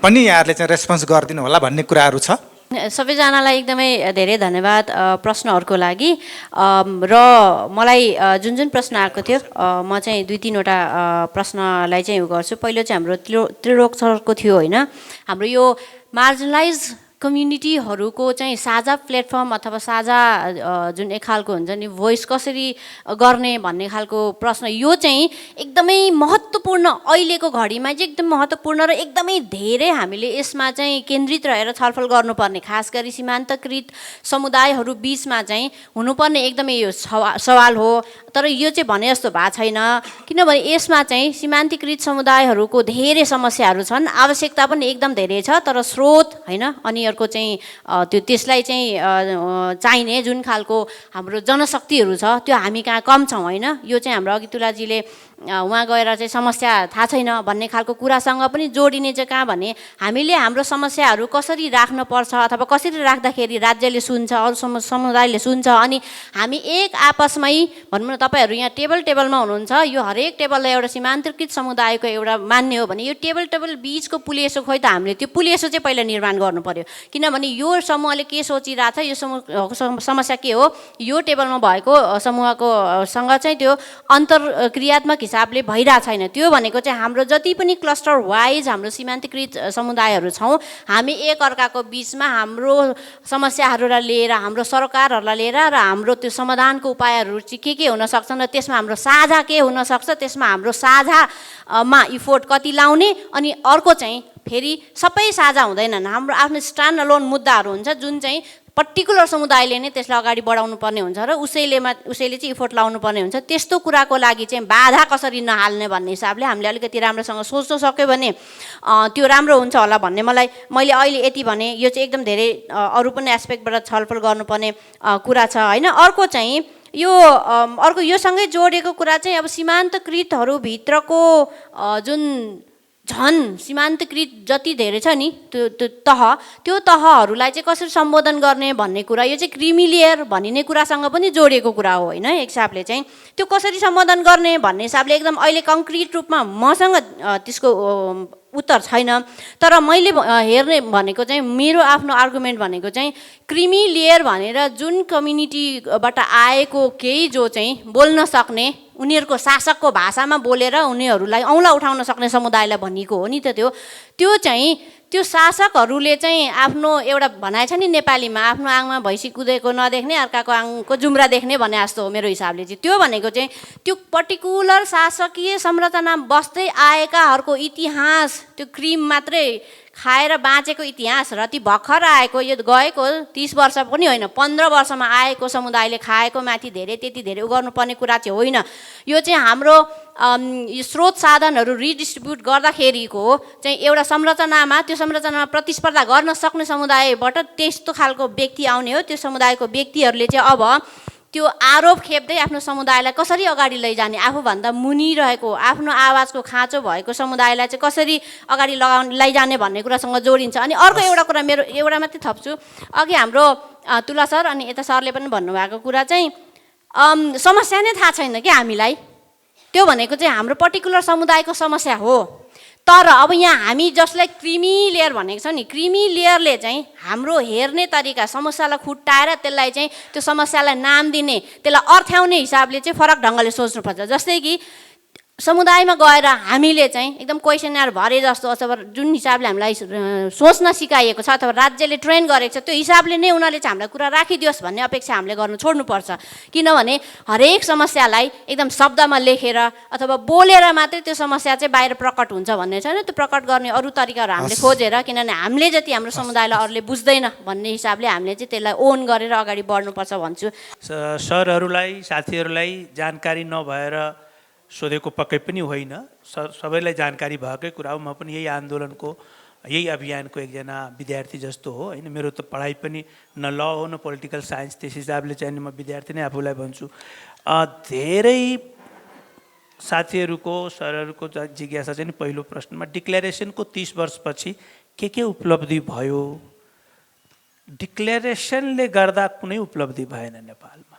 Speaker 5: पनि यहाँहरूले चाहिँ रेस्पोन्स गरिदिनु होला भन्ने कुराहरू छ।
Speaker 4: सबैजनालाई एकदमै धेरै धन्यवाद प्रश्नहरूको लागि। र मलाई जुन जुन प्रश्न आएको थियो म चाहिँ 2-3वटा प्रश्नलाई चाहिँ उयो गर्छु। पहिलो चाहिँ हाम्रो त्रिलोक सरको थियो होइन, हाम्रो यो मार्जिनलाइज कम्युनिटीहरूको चाहिँ साझा प्लेटफर्म अथवा साझा जुन एक खालको हुन्छ नि भोइस कसरी गर्ने भन्ने खालको प्रश्न, यो चाहिँ एकदमै महत्त्वपूर्ण अहिलेको घडीमा चाहिँ एकदम महत्त्वपूर्ण र एकदमै धेरै हामीले यसमा चाहिँ केन्द्रित रहेर छलफल गर्नुपर्ने, खास गरी सीमान्तकृत समुदायहरू बिचमा चाहिँ हुनुपर्ने एकदमै यो सवाल हो। तर यो चाहिँ भने जस्तो भएको छैन, किनभने यसमा चाहिँ सीमान्तकृत समुदायहरूको धेरै समस्याहरू छन्, आवश्यकता पनि एकदम धेरै छ, तर स्रोत होइन अनि अर्को चाहिँ त्यो त्यसलाई चाहिँ चाहिने जुन खालको हाम्रो जनशक्तिहरू छ त्यो हामी कहाँ कम छौँ होइन। यो चाहिँ हाम्रो अघि तुलाजीले उहाँ गएर चाहिँ समस्या थाहा छैन भन्ने खालको कुरासँग पनि जोडिने चाहिँ कहाँ भने हामीले हाम्रो समस्याहरू कसरी राख्नुपर्छ अथवा कसरी राख्दाखेरि राज्यले सुन्छ, अरू समुदायले सुन्छ, अनि हामी एक आपसमै भनौँ न तपाईँहरू यहाँ टेबलमा हुनुहुन्छ, यो हरेक टेबललाई एउटा सीमान्तकृत समुदायको एउटा मान्ने हो भने यो टेबल बिचको पुलेसो खोइ त हामीले त्यो पुलेसो चाहिँ पहिला निर्माण गर्नु पर्यो। किनभने यो समूहले के सोचिरहेछ, यो समूहको समस्या के हो, यो टेबलमा भएको समूहको सँग चाहिँ त्यो अन्तर्क्रियात्मक हिसाबले भइरहेको छैन। त्यो भनेको चाहिँ हाम्रो जति पनि क्लस्टर वाइज हाम्रो सीमान्तकृत समुदायहरू छौँ, हामी एक अर्काको बिचमा हाम्रो समस्याहरूलाई लिएर, हाम्रो सरकारहरूलाई लिएर र हाम्रो त्यो समाधानको उपायहरू चाहिँ के हुन सक्छन् र त्यसमा हाम्रो साझा के हुनसक्छ, त्यसमा हाम्रो साझामा इफोर्ट कति लाउने, अनि अर्को चाहिँ फेरि सबै साझा हुँदैनन्, हाम्रो आफ्नो स्ट्यान्ड अलोन मुद्दाहरू हुन्छ जुन चाहिँ पर्टिकुलर समुदायले नै त्यसलाई अगाडि बढाउनु पर्ने हुन्छ र उसैले चाहिँ इफोर्ट लाउनु पर्ने हुन्छ। त्यस्तो कुराको लागि चाहिँ बाधा कसरी नहाल्ने भन्ने हिसाबले हामीले अलिकति राम्रोसँग सोच्न सक्यो भने त्यो राम्रो हुन्छ होला भन्ने मैले अहिले यति भने। यो चाहिँ एकदम धेरै अरू पनि एस्पेक्टबाट छलफल गर्नुपर्ने कुरा छ होइन। अर्को चाहिँ अर्को योसँगै जोडेको कुरा चाहिँ अब सीमान्तकृतहरूभित्रको जुन झन् सीमान्तकृत जति धेरै छ नि त्यो तहहरूलाई चाहिँ कसरी सम्बोधन गर्ने भन्ने कुरा, यो चाहिँ क्रिमिलियर भनिने कुरासँग पनि जोडिएको कुरा हो होइन। एक हिसाबले चाहिँ त्यो कसरी सम्बोधन गर्ने भन्ने हिसाबले एकदम अहिले कङ्क्रिट रूपमा मसँग त्यसको उत्तर छैन, तर मैले हेर्ने भनेको चाहिँ मेरो आफ्नो आर्गुमेन्ट भनेको चाहिँ क्रिमी लेयर भनेर जुन कम्युनिटीबाट आएको केही जो चाहिँ बोल्न सक्ने, उनीहरूको शासकको भाषामा बोलेर उनीहरूलाई औँला उठाउन सक्ने समुदायलाई भनिएको हो नि त। त्यो चाहिँ त्यो शासकहरूले चाहिँ आफ्नो एउटा भनाइ छ नि नेपालीमा, आफ्नो आङमा भैँसी कुदेको नदेख्ने अर्काको आङको जुम्रा देख्ने भने जस्तो हो मेरो हिसाबले चाहिँ। त्यो भनेको चाहिँ त्यो पर्टिकुलर शासकीय संरचना बस्दै आएकाहरूको इतिहास, त्यो क्रिम मात्रै खाएर बाँचेको इतिहास र ती भर्खर आएको यो गएको 30 वर्ष पनि होइन 15 वर्षमा आएको समुदायले खाएको माथि त्यति धेरै गर्नुपर्ने कुरा चाहिँ होइन। यो चाहिँ हाम्रो स्रोत साधनहरू रिडिस्ट्रिब्युट गर्दाखेरिको चाहिँ एउटा संरचनामा, त्यो संरचनामा प्रतिस्पर्धा गर्न सक्ने समुदायबाट त्यस्तो खालको व्यक्ति आउने हो। त्यो समुदायको व्यक्तिहरूले चाहिँ अब त्यो आरोप खेप्दै आफ्नो समुदायलाई कसरी अगाडि लैजाने, आफूभन्दा मुनि रहेको आफ्नो आवाजको खाँचो भएको समुदायलाई चाहिँ कसरी अगाडि लैजाने भन्ने कुरासँग जोडिन्छ। अनि अर्को एउटा कुरा मेरो एउटा मात्रै थप्छु, अघि हाम्रो तुला सर अनि यता सरले पनि भन्नुभएको कुरा चाहिँ समस्या नै थाहा छैन कि हामीलाई, त्यो भनेको चाहिँ हाम्रो पर्टिकुलर समुदायको समस्या हो। तर अब यहाँ हामी जसलाई क्रिमी लेयर भनेको छ नि, क्रिमी लेयरले चाहिँ हाम्रो हेर्ने तरिका, समस्यालाई खुट्टाएर त्यसलाई चाहिँ त्यो समस्यालाई नाम दिने, त्यसलाई अर्थ्याउने हिसाबले चाहिँ फरक ढङ्गले सोच्नुपर्छ। जस्तै कि समुदायमा गएर हामीले चाहिँ एकदम क्वेसनर भरे जस्तो अथवा जुन हिसाबले हामीलाई सोच्न सिकाइएको छ अथवा राज्यले ट्रेन गरेको छ त्यो हिसाबले नै उनीहरूले चाहिँ हामीलाई कुरा राखिदियोस् भन्ने अपेक्षा हामीले गर्नु छोड्नुपर्छ। किनभने हरेक समस्यालाई एकदम शब्दमा लेखेर अथवा बोलेर मात्रै त्यो समस्या चाहिँ बाहिर प्रकट हुन्छ भन्ने छैन। त्यो प्रकट गर्ने अरू तरिकाहरू हामीले खोजेर, किनभने हामीले जति हाम्रो समुदायलाई अरूले बुझ्दैन भन्ने हिसाबले हामीले चाहिँ त्यसलाई ओन गरेर अगाडि बढ्नुपर्छ भन्छु।
Speaker 3: सरहरूलाई, साथीहरूलाई जानकारी नभएर सोधेको पक्कै पनि होइन, सबैलाई जानकारी भएकै कुरा हो। म पनि यही आन्दोलनको, यही अभियानको एकजना विद्यार्थी जस्तो हो होइन। मेरो त पढाइ पनि न ल हो न पोलिटिकल साइन्स, त्यस हिसाबले चाहिँ म विद्यार्थी नै आफूलाई भन्छु। धेरै साथीहरूको, सरहरूको जिज्ञासा चाहिँ पहिलो प्रश्नमा डिक्लेरेसनको 30 वर्षपछि के उपलब्धि भयो? डिक्लेरेसनले गर्दा कुनै उपलब्धि भएन नेपालमा।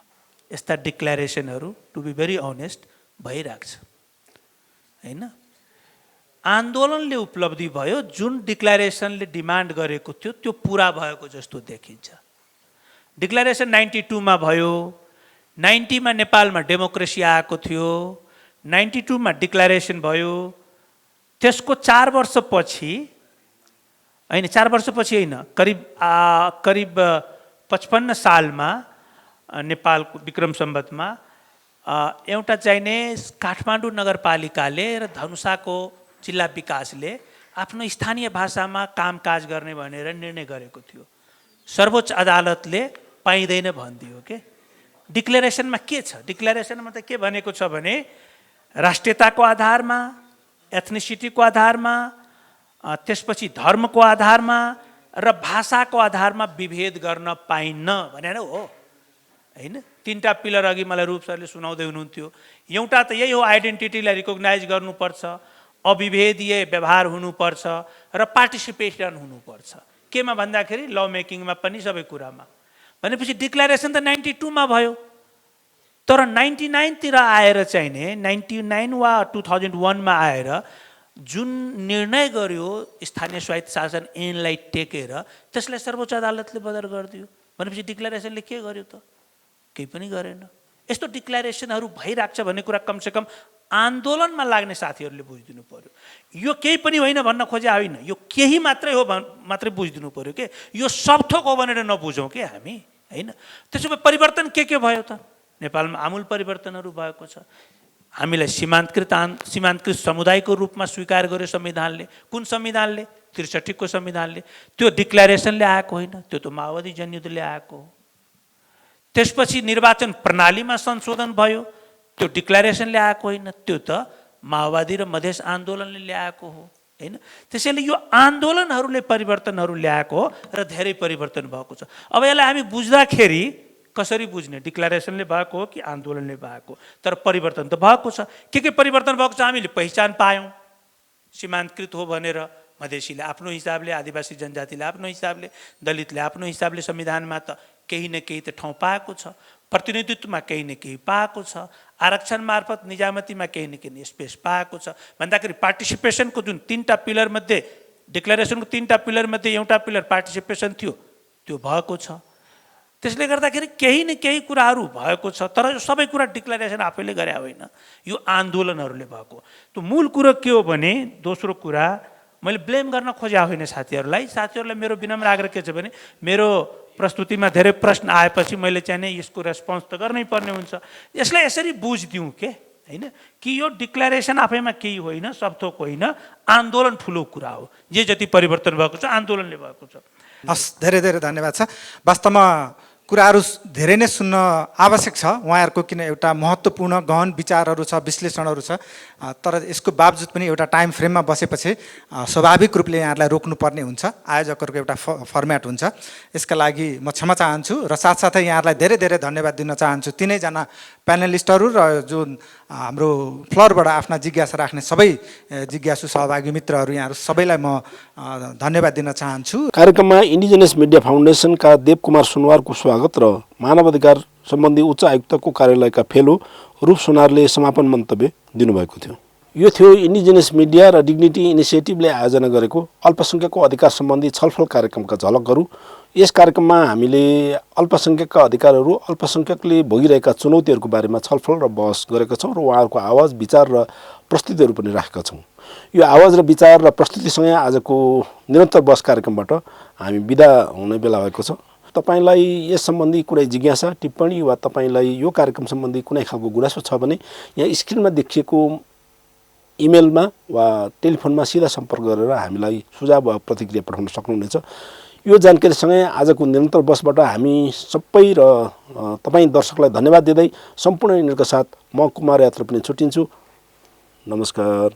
Speaker 3: यस्ता डिक्लेरेसनहरू टु बी भेरी अनेस्ट भइरहेको छ होइन। आन्दोलनले उपलब्धि भयो, जुन डिक्लेरेसनले डिमान्ड गरेको थियो त्यो पुरा भएको जस्तो देखिन्छ। डिक्लेरेसन 92 मा भयो, 90 मा नेपालमा डेमोक्रेसी आएको थियो, 92 मा डिक्लेरेसन भयो। त्यसको 4 वर्षपछि होइन, 4 वर्षपछि होइन, करिब 55 सालमा नेपालको विक्रम सम्वतमा एउटा चाहिने काठमाडौँ नगरपालिकाले र धनुषाको जिल्ला विकासले आफ्नो स्थानीय भाषामा कामकाज गर्ने भनेर निर्णय गरेको थियो। सर्वोच्च अदालतले पाइँदैन भनिदियो के। डिक्लेरेसनमा के छ? डिक्लेरेसनमा त के भनेको छ भने राष्ट्रियताको आधारमा, एथनिसिटीको आधारमा, त्यसपछि धर्मको आधारमा र भाषाको आधारमा विभेद गर्न पाइन्न भनेर हो होइन। 3टा पिलर अघि मलाई रूप सरले सुनाउँदै हुनुहुन्थ्यो। एउटा त यही हो, आइडेन्टिटीलाई रिकग्नाइज गर्नुपर्छ, अविभेदीय व्यवहार हुनुपर्छ र पार्टिसिपेसन हुनुपर्छ। केमा भन्दाखेरि ल मेकिङमा पनि, सबै कुरामा। भनेपछि डिक्लेरेसन त 92 मा भयो, तर 99 तिर आएर चाहिँ नि 99 वा 2001 मा आएर जुन निर्णय गर्यो स्थानीय स्वायत्त शासन ऐनलाई टेकेर, त्यसलाई सर्वोच्च अदालतले बदर गरिदियो। भनेपछि डिक्लेरेसनले के गर्यो त? केही पनि गरेन। यस्तो डिक्लेरेसनहरू भइरहेको छ भन्ने कुरा कमसेकम आन्दोलनमा लाग्ने साथीहरूले बुझिदिनु पर्यो। यो केही पनि होइन भन्न खोजे होइन, यो केही मात्रै हो मात्रै बुझिदिनु पर्यो के। यो सब थोक हो भनेर नबुझौँ के हामी होइन। त्यसो भए परिवर्तन के भयो त? नेपालमा आमूल परिवर्तनहरू भएको छ। हामीलाई सीमान्तकृत समुदायको रूपमा स्वीकार गर्यो संविधानले। कुन संविधानले? 63 को संविधानले। त्यो डिक्लेरेसनले आएको होइन, त्यो त माओवादी जनयुद्धले आएको हो। त्यसपछि निर्वाचन प्रणालीमा संशोधन भयो, त्यो डिक्लेरेसनले आएको होइन, त्यो त माओवादी र मधेस आन्दोलनले ल्याएको हो होइन। त्यसैले यो आन्दोलनहरूले परिवर्तनहरू ल्याएको हो र धेरै परिवर्तन भएको छ। अब यसलाई हामी बुझ्दाखेरि कसरी बुझ्ने? डिक्लेरेसनले भएको हो कि आन्दोलनले भएको? तर परिवर्तन त भएको छ। के परिवर्तन भएको छ? हामीले पहिचान पायौँ। सीमान्तकृत हो भनेर मधेसीले आफ्नो हिसाबले, आदिवासी जनजातिले आफ्नो हिसाबले, दलितले आफ्नो हिसाबले संविधानमा त केही न केही त ठाउँ पाएको छ। प्रतिनिधित्वमा केही न केही पाएको छ। आरक्षण मार्फत निजामतीमा केही न केही स्पेस पाएको छ। भन्दाखेरि पार्टिसिपेसनको जुन 3टा पिलर मध्ये, डिक्लेरेसनको 3टा पिलर मध्ये एउटा पिलर पार्टिसिपेसन थियो, त्यो भएको छ। त्यसले गर्दाखेरि केही न केही कुराहरू भएको छ। तर सबै कुरा डिक्लेरेसन आफैले गरे होइन, यो आन्दोलनहरूले भएको। त्यो मूल कुरो के हो भने, दोस्रो कुरा मैले ब्लेम गर्न खोजे होइन साथीहरूलाई मेरो विनम्र आग्रह के छ भने, मेरो प्रस्तुतिमा धेरै प्रश्न आएपछि मैले चाहिँ नि यसको रेस्पोन्स त गर्नै पर्ने हुन्छ। यसलाई यसरी बुझिदिउँ के होइन, कि यो डिक्लेरेसन आफैमा केही होइन, सबथोक होइन, आन्दोलन ठुलो कुरा हो। जे जति परिवर्तन भएको छ आन्दोलनले भएको छ।
Speaker 5: हस्, धेरै धेरै धन्यवाद छ। वास्तवमा कुराहरू धेरै नै सुन्न आवश्यक छ उहाँहरूको, किन एउटा महत्त्वपूर्ण गहन विचारहरू छ, विश्लेषणहरू छ। तर यसको बावजुद पनि एउटा टाइम फ्रेममा बसेपछि स्वाभाविक रूपले यहाँहरूलाई रोक्नुपर्ने हुन्छ। आयोजकहरूको एउटा फर्म्याट हुन्छ। यसका लागि म क्षमा चाहन्छु र साथसाथै यहाँहरूलाई धेरै धेरै धन्यवाद दिन चाहन्छु। तिनैजना प्यानलिस्टहरू र जुन हाम्रो फ्लोरबाट आफ्ना जिज्ञासा राख्ने सबै जिज्ञासु सहभागी मित्रहरू, यहाँहरू सबैलाई म धन्यवाद दिन चाहन्छु।
Speaker 1: कार्यक्रममा इन्डिजिनियस मिडिया फाउन्डेसनका देव कुमार सुनवारको स्वागत र मानवाधिकार सम्बन्धी उच्च आयुक्तको कार्यालयका फेलो रूप सुनारले समापन मन्तव्य दिनुभएको थियो। यो थियो इन्डिजिनियस मिडिया र डिग्निटी इनिसिएटिभले आयोजना गरेको अल्पसङ्ख्यकको अधिकार सम्बन्धी छलफल कार्यक्रमका झलकहरू। यस कार्यक्रममा हामीले अल्पसङ्ख्यकका अधिकारहरू, अल्पसङ्ख्यकले भोगिरहेका चुनौतीहरूको बारेमा छलफल र बहस गरेका छौँ र उहाँहरूको आवाज, विचार र प्रस्तुतिहरू पनि राखेका छौँ। यो आवाज र विचार र प्रस्तुतिसँगै आजको निरन्तर बहस कार्यक्रमबाट हामी बिदा हुने बेला भएको छ। तपाईलाई यस सम्बन्धी कुनै जिज्ञासा, टिप्पणी वा तपाईलाई यो कार्यक्रम सम्बन्धी कुनै खालको गुनासो छ भने यहाँ स्क्रिनमा देखिएको इमेलमा वा टेलिफोनमा सिधा सम्पर्क गरेर हामीलाई सुझाव वा प्रतिक्रिया पठाउन सक्नुहुनेछ। यो जानकारीसँगै आजको निरन्तर बसबाट हामी सबै र तपाईँ दर्शकलाई धन्यवाद दिँदै सम्पूर्ण यिनीहरूका साथ म कुमार यात्रा पनि छुट्टिन्छु। नमस्कार।